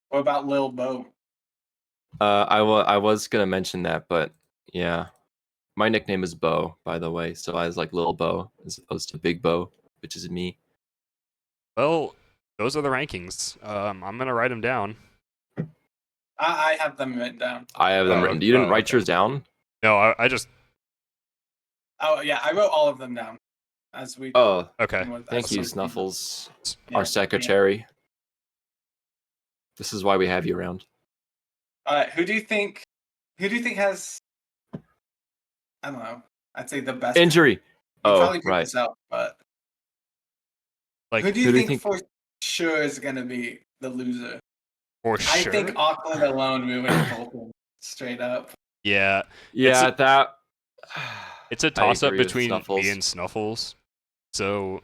What about Lil Bo? I was gonna mention that, but yeah. My nickname is Bo, by the way, so I was like Lil Bo as opposed to Big Bo, which is me. Well, those are the rankings. I'm gonna write them down. I have them written down. I have them written. You didn't write yours down? No, I just. Oh yeah, I wrote all of them down as we. Oh, okay. Thank you, Snuffles, our secretary. Yeah. This is why we have you around. Who do you think has? I don't know. I'd say the best injury. Probably right. This out, but like, who do you think for sure is gonna be the loser? For sure. I think Auckland alone ruined Colton straight up. Yeah. Yeah, it's a toss-up between me and Snuffles. So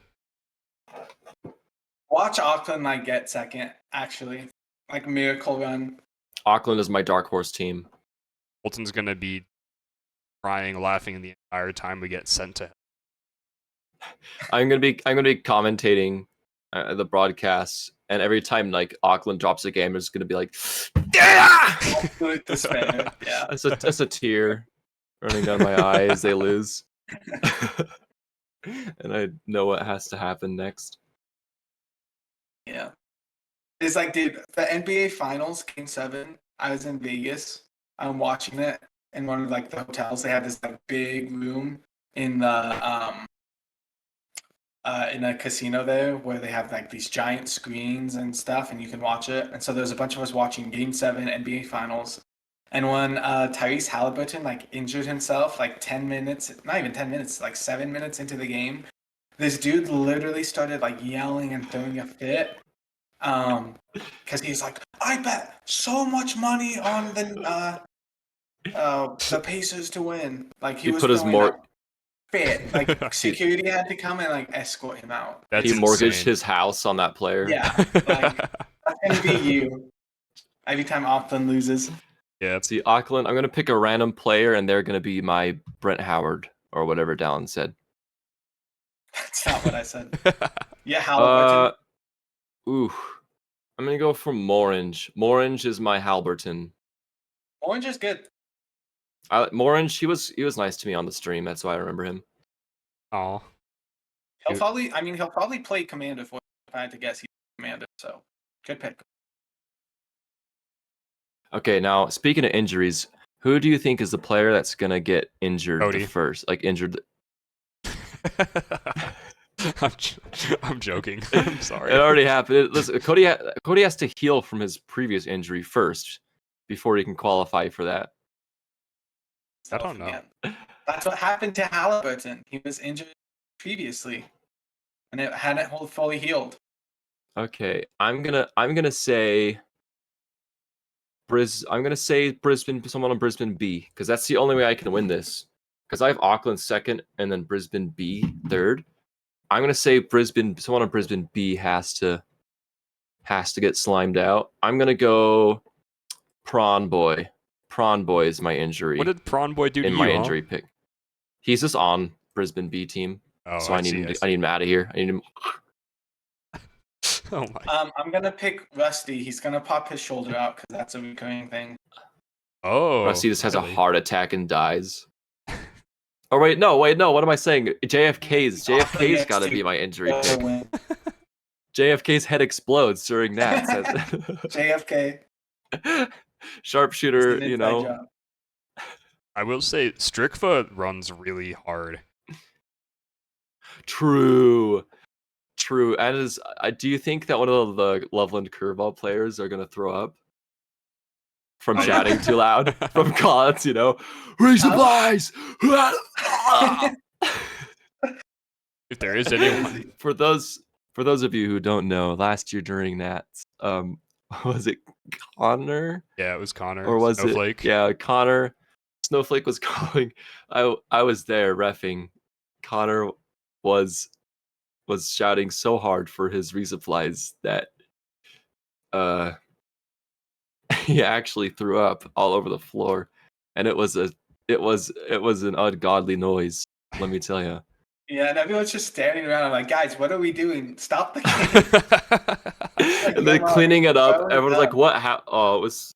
watch Auckland get second, actually. Like miracle run. Auckland is my dark horse team. Colton's gonna be crying, laughing the entire time we get sent to him. I'm gonna be commentating the broadcasts, and every time Auckland drops a game, there's gonna be like, yeah! Yeah. That's a tear running down my eye as they lose. And I know what has to happen next. Yeah. It's dude, the NBA Finals, Game 7, I was in Vegas. I'm watching it in one of the hotels. They have this big room in the in a casino there where they have these giant screens and stuff, and you can watch it. And so there's a bunch of us watching Game 7 NBA Finals. And when Tyrese Halliburton injured himself 10 minutes, not even 10 minutes, 7 minutes into the game, this dude literally started yelling and throwing a fit. Because he's I bet so much money on the Pacers to win. He was put his fit. Security had to come and escort him out. He mortgaged his house on that player. Yeah, that's gonna be you. Every time Auckland loses. Yeah. See, Auckland, I'm gonna pick a random player, and they're gonna be my Brent Howard or whatever Dallin said. That's not what I said. Yeah, Halliburton. I'm gonna go for Morange. Morange is my Halliburton. Orange is good. Morange, he was nice to me on the stream. That's why I remember him. Oh. He'll probably play Commander for. If I had to guess, he's Commander. So good pick. Okay, now speaking of injuries, who do you think is the player that's gonna get injured the first? Injured. I'm joking. I'm sorry. It already happened. Listen, Cody has to heal from his previous injury first before he can qualify for that. I don't know. That's what happened to Halliburton. He was injured previously, and it hadn't fully healed. Okay, I'm gonna say Brisbane. Someone on Brisbane B, because that's the only way I can win this. Because I have Auckland second, and then Brisbane B third. I'm gonna say someone on Brisbane B has to get slimed out. I'm gonna go Prawn Boy. Prawn Boy is my injury. What did Prawn Boy do to you? In my injury pick, he's just on Brisbane B team. Oh, so I need him out of here. I need him. Oh my. I'm gonna pick Rusty. He's gonna pop his shoulder out because that's a recurring thing. Oh. Rusty just has a heart attack and dies. Oh wait, no. What am I saying? JFK's got to be my injury pick. JFK's head explodes during NATS. JFK. Sharpshooter, I will say Strickfa runs really hard. True. And do you think that one of the Loveland Curveball players are gonna throw up from shouting too loud from comments? Resupplies. If there is anyone, for those of you who don't know, last year during NATS, was it Connor? Yeah, it was Connor. Or was Snowflake? Yeah, Connor. Snowflake was calling. I was there reffing. Connor was shouting so hard for his resupplies that he actually threw up all over the floor, and it was an ungodly noise. Let me tell you. Yeah, and everyone's just standing around. I'm like, guys, what are we doing? Stop the game. And then cleaning it up, everyone's like, what? It was.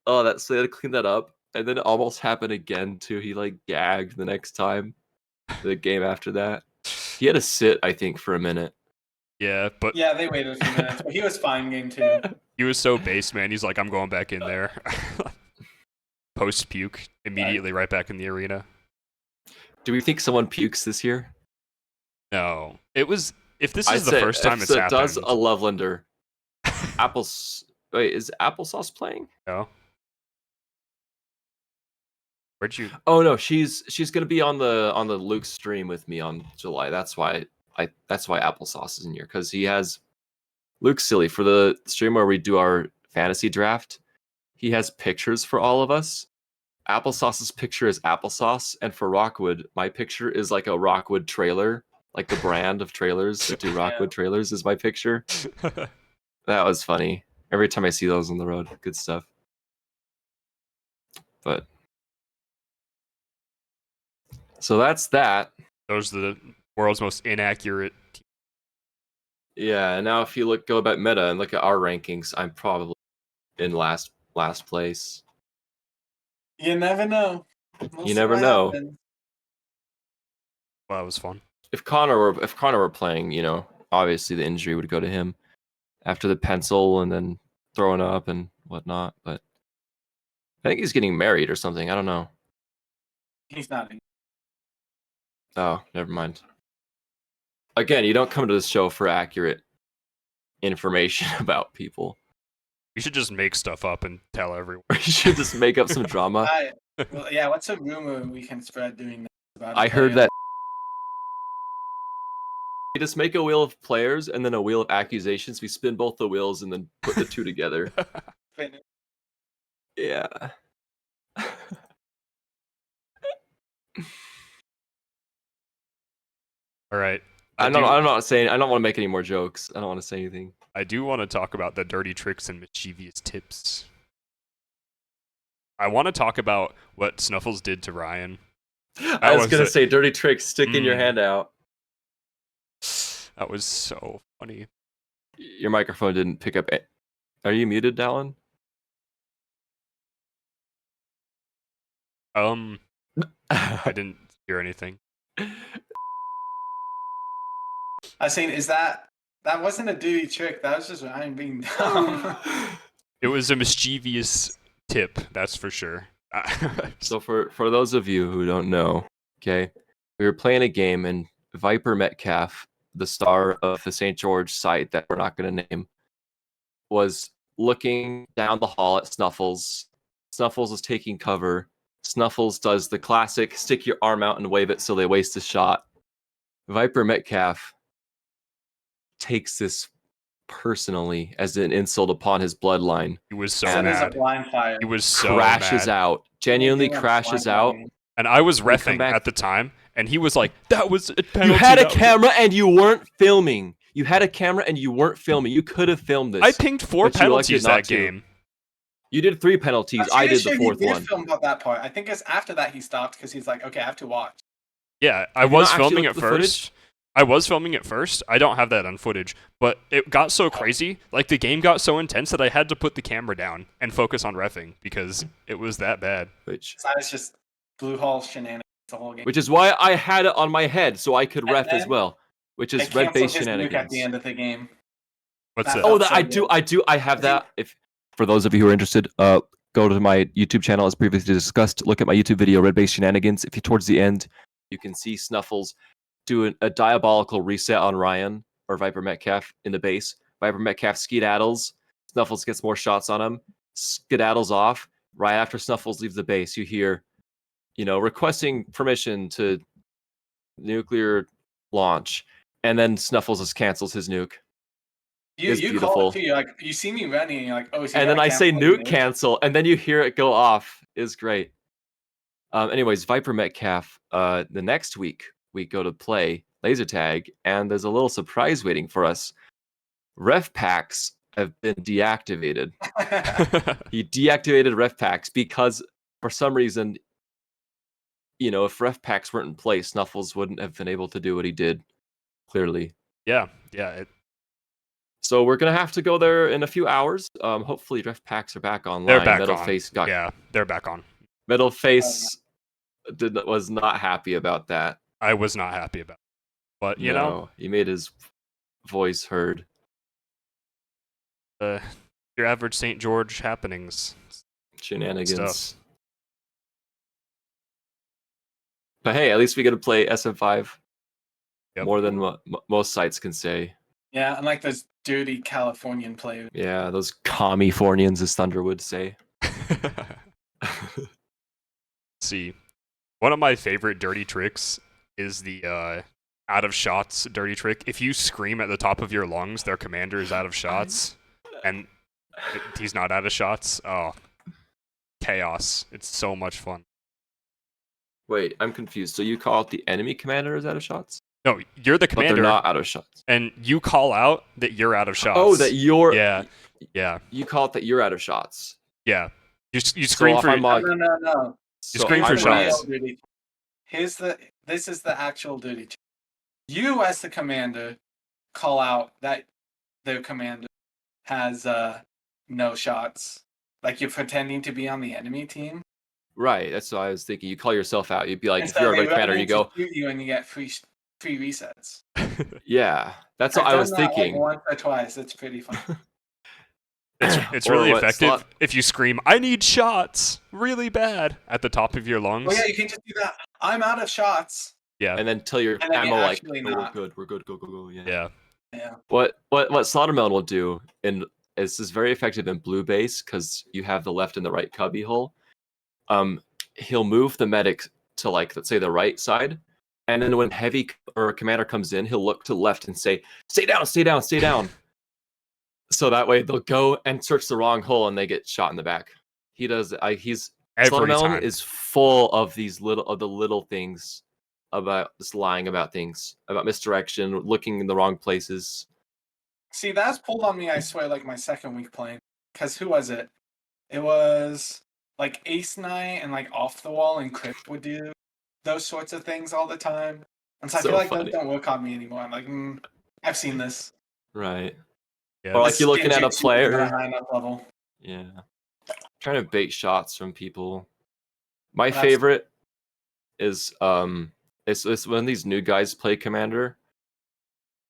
Oh, so they had to clean that up, and then it almost happened again too. He gagged the next time, the game after that. He had to sit, I think, for a minute. Yeah, but yeah, they waited a few minutes, but he was fine game 2. He was so base, man. He's like, I'm going back in there. Post puke, immediately right back in the arena. Do we think someone pukes this year? No. It was. If this is the first time it's happened. Does a Lovelander. Wait, is Applesauce playing? No. Where'd you? Oh no, she's gonna be on the Luke stream with me on July. That's why Applesauce is in here, because he has Luke's silly for the stream where we do our fantasy draft. He has pictures for all of us. Applesauce's picture is applesauce, and for Rockwood, my picture is like a Rockwood trailer, like the brand of trailers that do Rockwood trailers is my picture. That was funny. Every time I see those on the road, good stuff. But so that's that. Those are the world's most inaccurate. Yeah, and now if you go about meta and look at our rankings, I'm probably in last place. You never know. You never know. Well, that was fun. If Connor were playing, obviously the injury would go to him after the pencil and then throwing up and whatnot. But I think he's getting married or something. I don't know. He's not. Oh, never mind. Again, you don't come to this show for accurate information about people. You should just make stuff up and tell everyone. You should just make up some drama. Well, yeah, what's a rumor we can spread doing that? About I heard that. We just make a wheel of players and then a wheel of accusations. We spin both the wheels and then put the two together. Yeah. All right. I don't want to make any more jokes. I don't want to say anything. I do want to talk about the dirty tricks and mischievous tips. I want to talk about what Snuffles did to Ryan. I was going to say dirty tricks, sticking your hand out. That was so funny. Your microphone didn't pick up. Are you muted, Dallin? I didn't hear anything. I was saying, that wasn't a dirty trick. That was just Ryan being dumb. It was a mischievous tip, that's for sure. So for those of you who don't know, okay, we were playing a game and Viper Metcalf, the star of the St. George site that we're not going to name, was looking down the hall at Snuffles. Snuffles was taking cover. Snuffles does the classic stick your arm out and wave it so they waste a shot. Viper Metcalf takes this personally as an insult upon his bloodline. He was so mad. He was so crashes mad. Out. Genuinely crashes out. And I was reffing at the time, and he was like, "That was a penalty." You had a camera and you weren't filming. You had a camera and you weren't filming. You could have filmed this. I pinged 4 penalties that game. You did 3 penalties. I did the 4th one. He filmed about that part. I think it's after that he stopped because he's like, okay, I have to watch. Yeah, I was filming it first. I don't have that on footage, but it got so crazy. Like, the game got so intense that I had to put the camera down and focus on reffing because it was that bad. So I was just blue hall shenanigans the whole game. Which is why I had it on my head so I could ref as well. Which is red base shenanigans. At the end of the game. What's that? Oh, I do. I have that. If for those of you who are interested, go to my YouTube channel as previously discussed. Look at my YouTube video, Red Base Shenanigans. If you towards the end, you can see Snuffles do a diabolical reset on Ryan or Viper Metcalf in the base. Viper Metcalf skedaddles. Snuffles gets more shots on him. Skedaddles off. Right after Snuffles leaves the base, you hear, requesting permission to nuclear launch, and then Snuffles just cancels his nuke. You call it too. You're like, you see me running, and you're like, oh, is he and then I say nuke nuke cancel, and then you hear it go off. Is great. Anyways, Viper Metcalf. The next week we go to play laser tag, and there's a little surprise waiting for us. Ref packs have been deactivated. He deactivated ref packs because for some reason, if ref packs weren't in place, Snuffles wouldn't have been able to do what he did. Clearly. Yeah. So we're gonna have to go there in a few hours. Hopefully, ref packs are back online. They're back Metalface on. They're back on. Metalface was not happy about that. I was not happy about it. But he made his voice heard. Your average St. George happenings, shenanigans. Stuff. But hey, at least we get to play SM5 more than what most sites can say. Yeah, unlike those dirty Californian players. Yeah, those Californians, as Thunder would say. See, one of my favorite dirty tricks is the out of shots dirty trick. If you scream at the top of your lungs, their commander is out of shots, and he's not out of shots. Oh, chaos! It's so much fun. Wait, I'm confused. So you call it the enemy commander is out of shots? No, you're the commander. But they're not out of shots. And you call out that you're out of shots. Oh, that you're... Yeah. You call it that you're out of shots. Yeah. You scream for... No. You So scream for shots. This is the actual duty. You, as the commander, call out that their commander has no shots. Like you're pretending to be on the enemy team. Right, that's what I was thinking. You call yourself out. You'd be like, if you're a red commander, you go... Shoot you and you get free resets. Yeah, that's what I was thinking. Like once or twice, it's pretty fun. It's really effective if you scream, "I need shots!" really bad at the top of your lungs. Oh yeah, you can just do that. I'm out of shots. Yeah. And then tell your ammo like, we're good, go. Yeah. What Slaughtermelon will do, and this is very effective in blue base because you have the left and the right cubby hole. He'll move the medic to let's say the right side, and then when heavy or a commander comes in, he'll look to the left and say, stay down. So that way they'll go and search the wrong hole and they get shot in the back. He does. Slaughtermelon is full of the little things about just lying about things, about misdirection, looking in the wrong places. See, that's pulled on me, I swear, like my second week playing. Because who was it? It was like Ace Knight and like Off the Wall and Crypt would do those sorts of things all the time. And so I feel like those don't work on me anymore. I'm like, I've seen this. Right. Yeah, or like you're looking at a player. At a high enough level. Yeah. Trying to bait shots from people. My favorite is it's when these new guys play commander.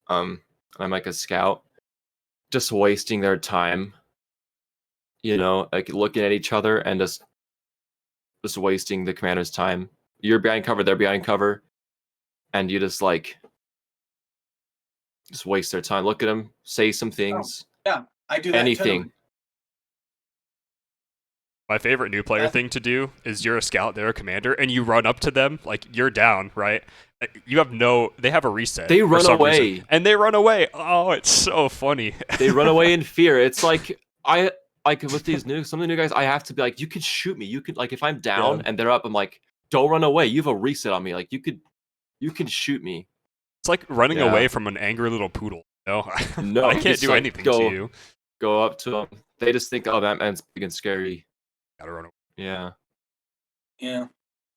I'm like a scout, just wasting their time. Like looking at each other and just wasting the commander's time. You're behind cover, they're behind cover, and you just waste their time. Look at them, say some things. Oh, yeah, I do that anything. too. My favorite new player thing to do is you're a scout, they're a commander, and you run up to them like you're down, right? They have a reset. They run away. And they run away. Oh, it's so funny. They run away in fear. It's like with these some of the new guys, I have to be like, you could shoot me. You could if I'm down and they're up, I'm like, don't run away. You have a reset on me. Like you can shoot me. It's like running away from an angry little poodle. No, no, I can't do anything to you. Go up to them. They just think, oh, that man's big and scary. Gotta run away. Yeah. Yeah.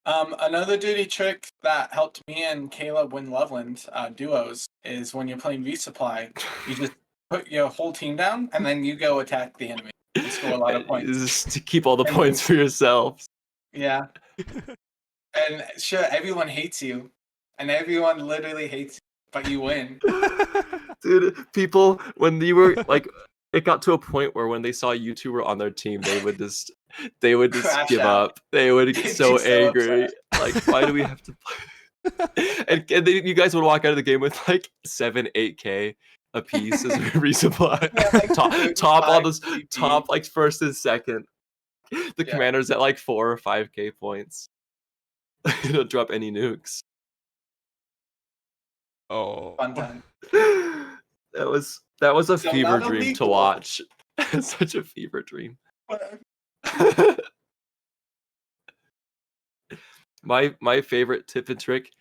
Another duty trick that helped me and Caleb win Loveland duos is when you're playing V-Supply, you just put your whole team down and then you go attack the enemy and score a lot of points. Just to keep all the points for yourself. Yeah. And sure, everyone hates you. And everyone literally hates you, but you win. Dude, people, when you were it got to a point where when they saw you two were on their team, they would just they would just Crash give out. up. They would get They'd so be so angry. upset. Like, why do we have to play? And then you guys would walk out of the game with like 7-8K a piece as a resupply. Yeah, like top on 35 this CP. top like first and second. The commander's at like 4 or 5K points. They don't drop any nukes. Oh, Fun time. That was a So fever not dream to illegal. watch. Such a fever dream. My favorite tip and trick,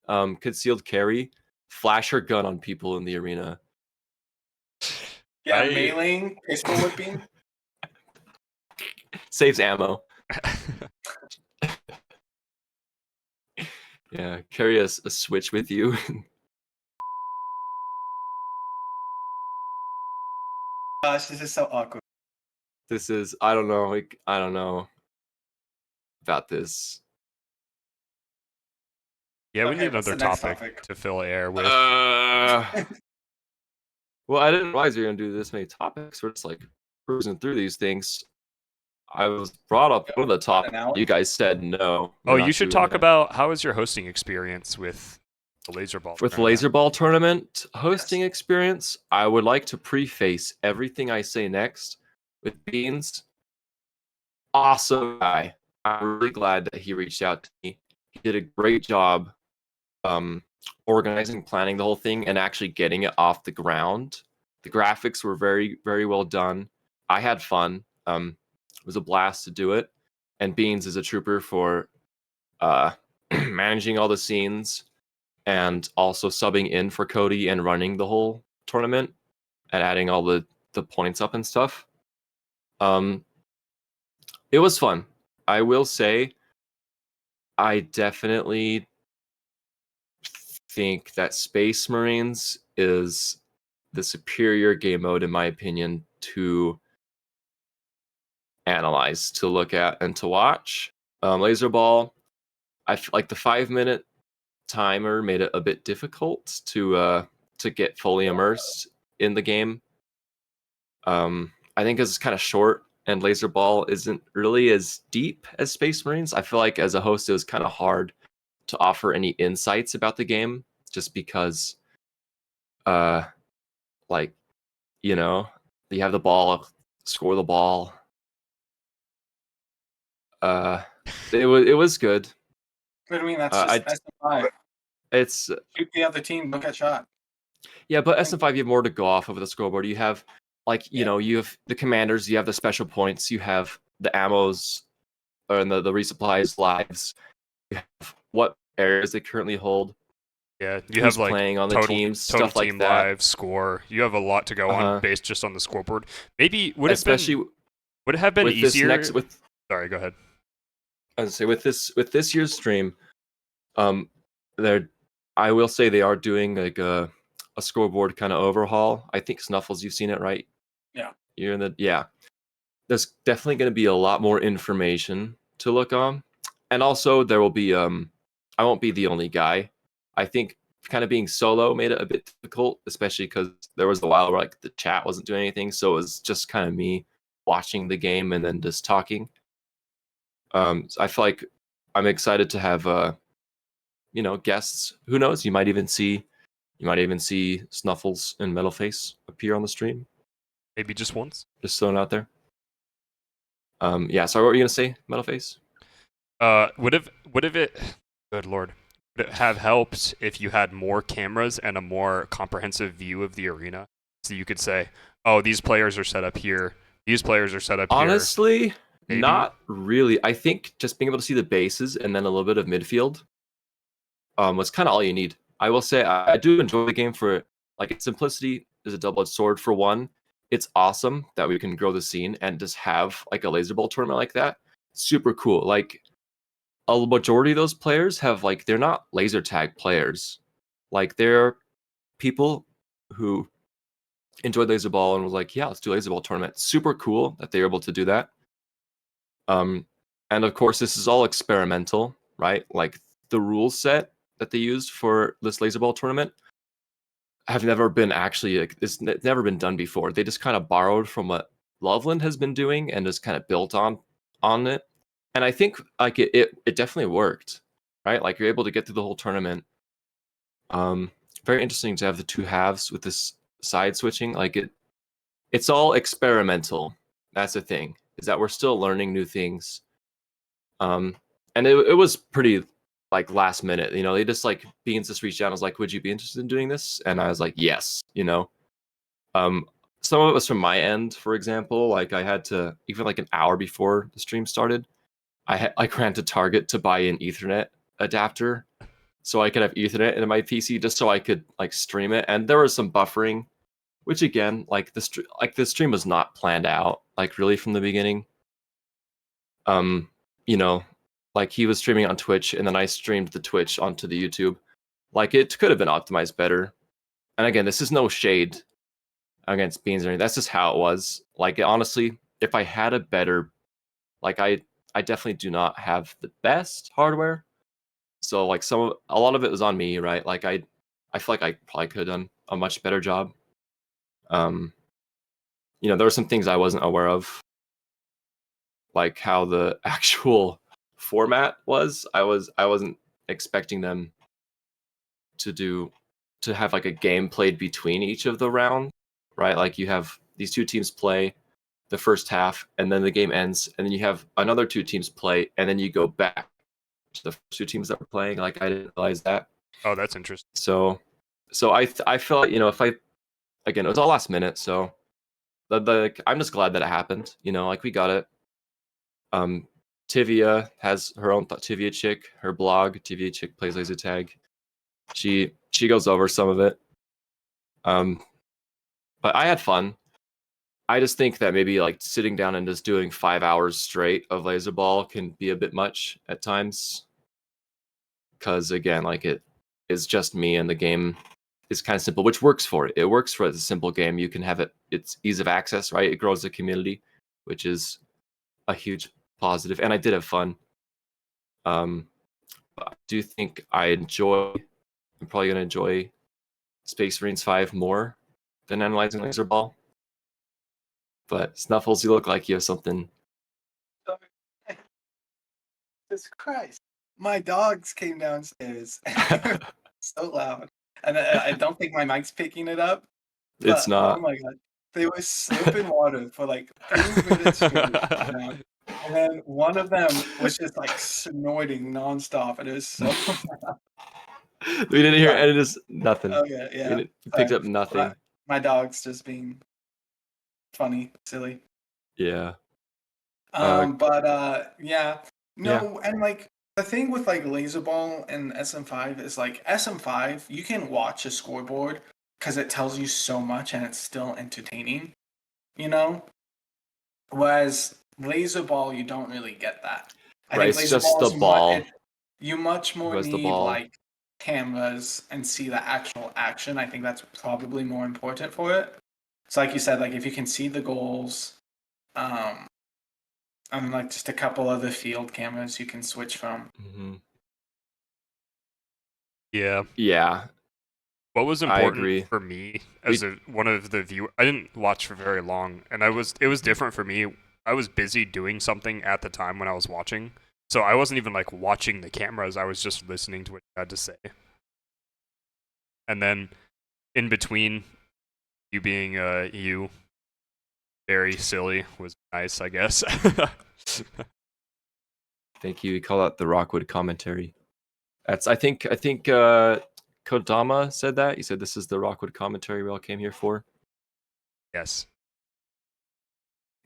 concealed carry, flash your gun on people in the arena. Yeah, mailing, pistol whipping. Saves ammo. Yeah, carry a switch with you. Gosh, this is so awkward. This is I don't know about this. Yeah, we Okay, need what's another the next topic to fill air with. Well, I didn't realize you were gonna do this many topics. We're just like cruising through these things. I was brought up one of the topics. You guys said no. Oh, you should talk about how was your hosting experience with the laser ball with the laser ball tournament hosting experience. I would like to preface everything I say next with Beans. Awesome guy. I'm really glad that he reached out to me. He did a great job organizing, planning the whole thing, and actually getting it off the ground. The graphics were very, very well done. I had fun. It was a blast to do it. And Beans is a trooper for managing all the scenes and also subbing in for Cody and running the whole tournament and adding all the points up and stuff. It was fun. I will say I definitely think that Space Marines is the superior game mode, in my opinion, to analyze, to look at, and to watch. Laser Ball, I feel like the 5-minute timer made it a bit difficult to get fully immersed in the game. I think it's kind of short, and Laser Ball isn't really as deep as Space Marines. I feel like as a host, it was kind of hard to offer any insights about the game, just because, like, you know, you have the ball, score the ball. It was good. What do you mean? That's just SM5. It's shoot the other team, don't get shot. Yeah, but SM5 you have more to go off of the scoreboard. You have you have the commanders, you have the special points, you have the ammos, and the resupplies, lives. You have what areas they currently hold. Yeah, you have like playing on the teams, total stuff team like that. live, score. You have a lot to go on based just on the scoreboard. Maybe would it have been easier? Sorry, go ahead. I was gonna say with this year's stream, I will say they are doing like a scoreboard kind of overhaul. I think Snuffles, you've seen it, right? Yeah. There's definitely going to be a lot more information to look on, and also there will be I won't be the only guy. I think kind of being solo made it a bit difficult, especially because there was a while where like the chat wasn't doing anything, so it was just kind of me watching the game and then just talking. So I feel like I'm excited to have guests. Who knows? You might even see Snuffles and Metalface appear on the stream. Maybe just once. Just throwing it out there. Yeah. Sorry, what were you gonna say, Metalface? Would it? Good lord. Would it have helped if you had more cameras and a more comprehensive view of the arena, so you could say, "Oh, these players are set up here. These players are set up here." Honestly, not really. I think just being able to see the bases and then a little bit of midfield was kind of all you need. I will say I do enjoy the game for like its simplicity is a double-edged sword. For one, it's awesome that we can grow the scene and just have like a laser ball tournament like that. Super cool. Like a majority of those players have like they're not laser tag players. Like they're people who enjoyed laser ball and was like, yeah, let's do a laser ball tournament. Super cool that they're able to do that. And of course, this is all experimental, right? Like the rule set that they used for this laser ball tournament have never been it's never been done before. They just kind of borrowed from what Loveland has been doing and just kind of built on on it, and I think like it definitely worked, right? Like you're able to get through the whole tournament. Very interesting to have the two halves with this side switching. Like it's all experimental. That's the thing, is that we're still learning new things. And it was pretty like last minute, you know, they just like Beans just reached out and was like, would you be interested in doing this? And I was like, yes, you know. Some of it was from my end, for example, like I had to, even like an hour before the stream started, I ran to Target to buy an Ethernet adapter so I could have Ethernet in my PC just so I could like stream it. And there was some buffering, which again, like the stream was not planned out, like really from the beginning. You know, like he was streaming on Twitch and then I streamed the Twitch onto the YouTube. Like it could have been optimized better. And again, this is no shade against Beans or anything. That's just how it was. Like honestly, if I had a better, like I definitely do not have the best hardware. So like a lot of it was on me, right? Like I feel like I probably could have done a much better job. You know, there were some things I wasn't aware of, like how the actual format was. I wasn't expecting them to have like a game played between each of the rounds, right? Like you have these two teams play the first half and then the game ends and then you have another two teams play and then you go back to the first two teams that were playing. Like I didn't realize that. Oh, that's interesting. So I feel like, you know, if I, again, it was all last minute, so I'm just glad that it happened, you know, like we got it. Tivia has her own Tivia Chick, her blog, Tivia Chick Plays Laser Tag. She goes over some of it. But I had fun. I just think that maybe like sitting down and just doing 5 hours straight of laser ball can be a bit much at times. Cause again, like it is just me and the game is kind of simple, which works for it. It works for it as a simple game. You can have it's ease of access, right? It grows the community, which is a huge positive. And I did have fun. But I do think I'm probably gonna enjoy Space Marines 5 more than Analyzing Laser Ball. But Snuffles, you look like you have something. Jesus Christ. My dogs came downstairs and they were so loud. And I don't think my mic's picking it up. It's not. Oh my god. They were slipping water for like 2 minutes straight. And then one of them was just like snorting nonstop. And it was so loud. We didn't hear any of this. Nothing. Okay, yeah. We picked up nothing. My dog's just being funny, silly. Yeah. Yeah. No, and like the thing with like laser ball and SM5 is like SM5, you can watch a scoreboard because it tells you so much and it's still entertaining, you know? Whereas laser ball, you don't really get that. Right, it's just the ball. You much more need like cameras and see the actual action. I think that's probably more important for it. So like you said, like if you can see the goals, and like just a couple other field cameras you can switch from. Mm-hmm. Yeah. What was important for me as one of the viewers, I didn't watch for very long, and it was different for me. I was busy doing something at the time when I was watching, so I wasn't even like watching the cameras. I was just listening to what you had to say. And then in between, you being you, very silly, was nice, I guess. Thank you. We call that the Rockwood commentary. That's I think Kodama said that. He said this is the Rockwood commentary we all came here for. Yes.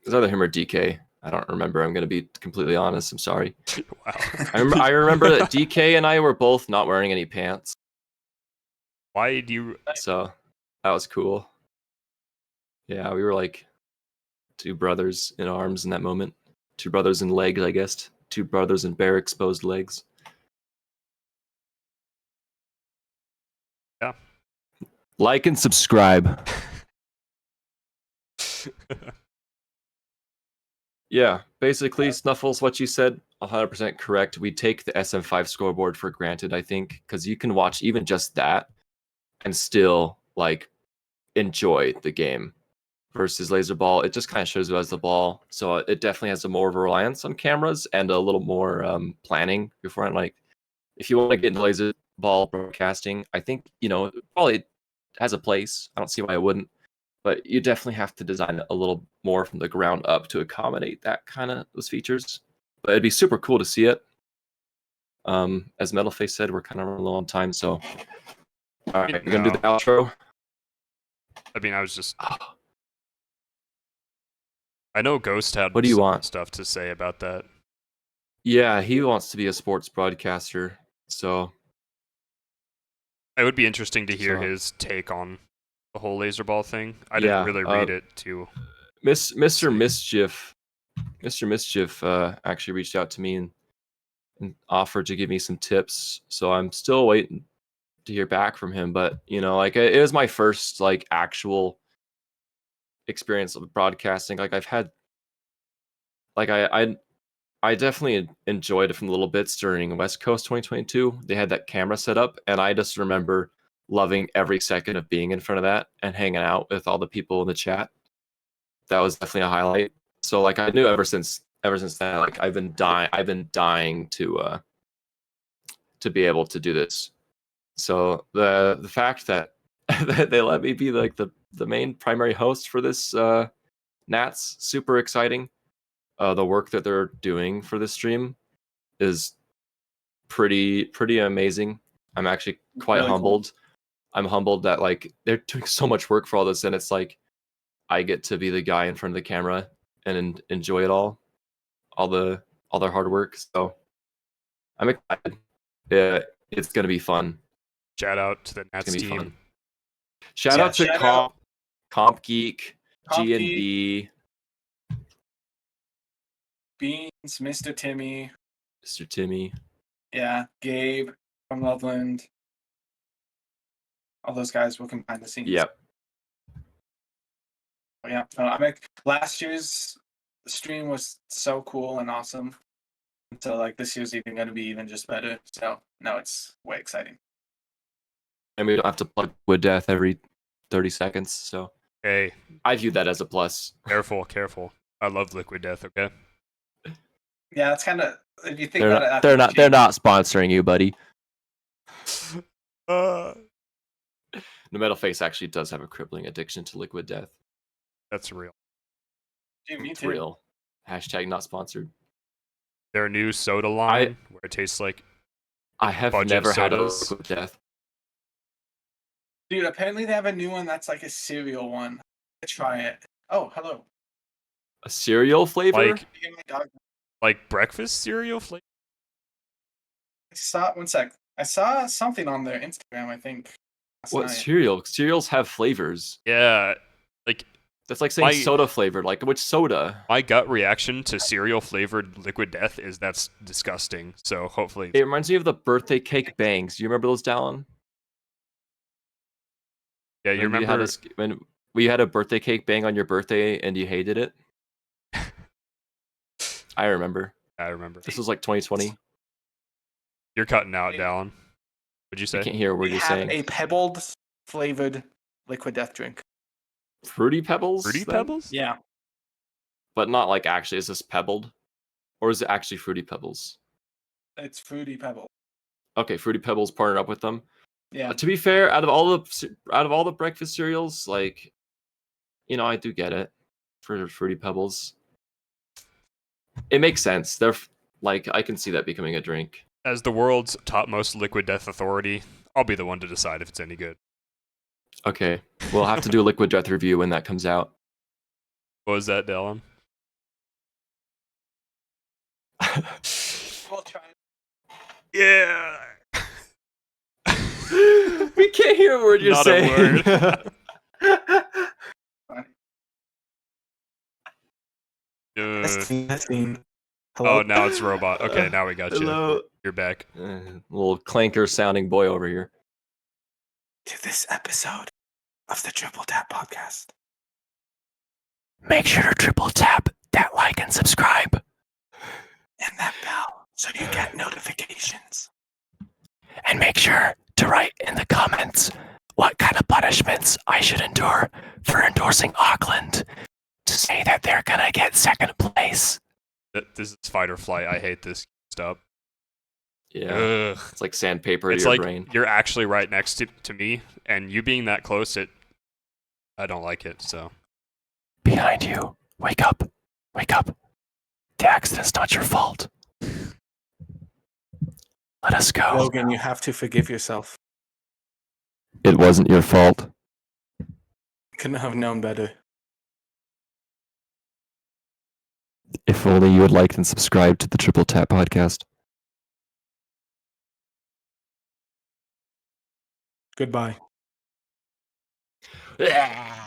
It was either him or DK. I don't remember. I'm gonna be completely honest. I'm sorry. Wow. I remember that DK and I were both not wearing any pants. Why do you? So that was cool. Yeah, we were like two brothers in arms in that moment. Two brothers in legs, I guess. Two brothers in bare exposed legs. Yeah. Like and subscribe. Yeah, basically, Snuffles, what you said, 100% correct. We take the SM5 scoreboard for granted, I think, because you can watch even just that and still, like, enjoy the game versus laser ball, it just kind of shows you as the ball. So it definitely has a more of a reliance on cameras and a little more planning beforehand. Like if you want to get into laser ball broadcasting, I think, it probably has a place. I don't see why it wouldn't, but you definitely have to design it a little more from the ground up to accommodate that kind of those features. But it'd be super cool to see it. As Metalface said, we're kind of running low on time, so all right, we're gonna do the outro. I mean, I was just. I know Ghost had what do you want? Stuff to say about that. Yeah, he wants to be a sports broadcaster, so it would be interesting to hear his take on the whole laser ball thing. I didn't really read it too. Mr. Mischief actually reached out to me and offered to give me some tips, so I'm still waiting to hear back from him. But like it was my first like actual experience of broadcasting. Like I've had, like I definitely enjoyed it from the little bits during West Coast 2022. They had that camera set up, and I just remember loving every second of being in front of that and hanging out with all the people in the chat. That was definitely a highlight. So like I knew ever since then, like I've been dying to be able to do this. So the fact that that they let me be like the main primary host for this NATS, super exciting. The work that they're doing for this stream is pretty amazing. I'm actually quite really humbled. Cool. I'm humbled that like they're doing so much work for all this, and it's like I get to be the guy in front of the camera and enjoy it all their hard work. So I'm excited. Yeah, it's gonna be fun. Shout out to the NATS team. Fun. Shout out to Comp Geek, G&B, Beans, Mr. Timmy. Yeah, Gabe from Loveland. All those guys working behind the scenes. Yep. Yeah, last year's stream was so cool and awesome. So like this year's even going to be even just better. So no, it's way exciting. And we don't have to plug Wood Death every 30 seconds. So hey, I view that as a plus. Careful. I love Liquid Death. Okay. Yeah, it's kind of if you think they're about not, it. They're not sponsoring you, buddy. No, Metalface actually does have a crippling addiction to Liquid Death. That's real. Dude, me it's too. Real. Hashtag not sponsored. Their new soda line where it tastes like. I have never had a Liquid Death. Dude, apparently they have a new one that's like a cereal one. Let's try it. Oh, hello. A cereal flavor? Like breakfast cereal flavor? I saw something on their Instagram, I think. What cereal? Cereals have flavors. Yeah. Like that's like saying soda flavored. Like which soda? My gut reaction to cereal flavored Liquid Death is that's disgusting. So hopefully it reminds me of the birthday cake bangs. Do you remember those, Dallin? Yeah, you remember when we had a birthday cake bang on your birthday and you hated it? I remember. This was like 2020. You're cutting out, Dallin. What'd you say? I can't hear what you're saying. A pebbled flavored Liquid Death drink. Fruity Pebbles? Fruity Pebbles? Yeah. But not like actually, is this pebbled? Or is it actually Fruity Pebbles? It's Fruity Pebbles. Okay, Fruity Pebbles partnered up with them. Yeah. To be fair, out of all the breakfast cereals, like, I do get it for Fruity Pebbles. It makes sense. They're like, I can see that becoming a drink. As the world's topmost Liquid Death authority, I'll be the one to decide if it's any good. Okay, we'll have to do a Liquid Death review when that comes out. What was that, Dylan? We'll try. Yeah. We can't hear a word you're saying. Not a word. Oh, now it's robot. Okay, now we got you. Hello. You're back. Little clanker sounding boy over here. To this episode of the Triple Tap Podcast. Make sure to triple tap that like and subscribe. And that bell so you get notifications. And make sure to write in the comments what kind of punishments I should endure for endorsing Auckland to say that they're gonna get second place. This is fight or flight. I hate this stuff. Yeah, Ugh. it's like sandpaper to It's your like brain. you're actually right next to me, and you being that close, I don't like it. So Behind you, wake up, wake up. The accident's not your fault. Let us go. Logan, you have to forgive yourself. It wasn't your fault. Couldn't have known better. If only you had liked and subscribed to the Triple Tap Podcast. Goodbye. Yeah.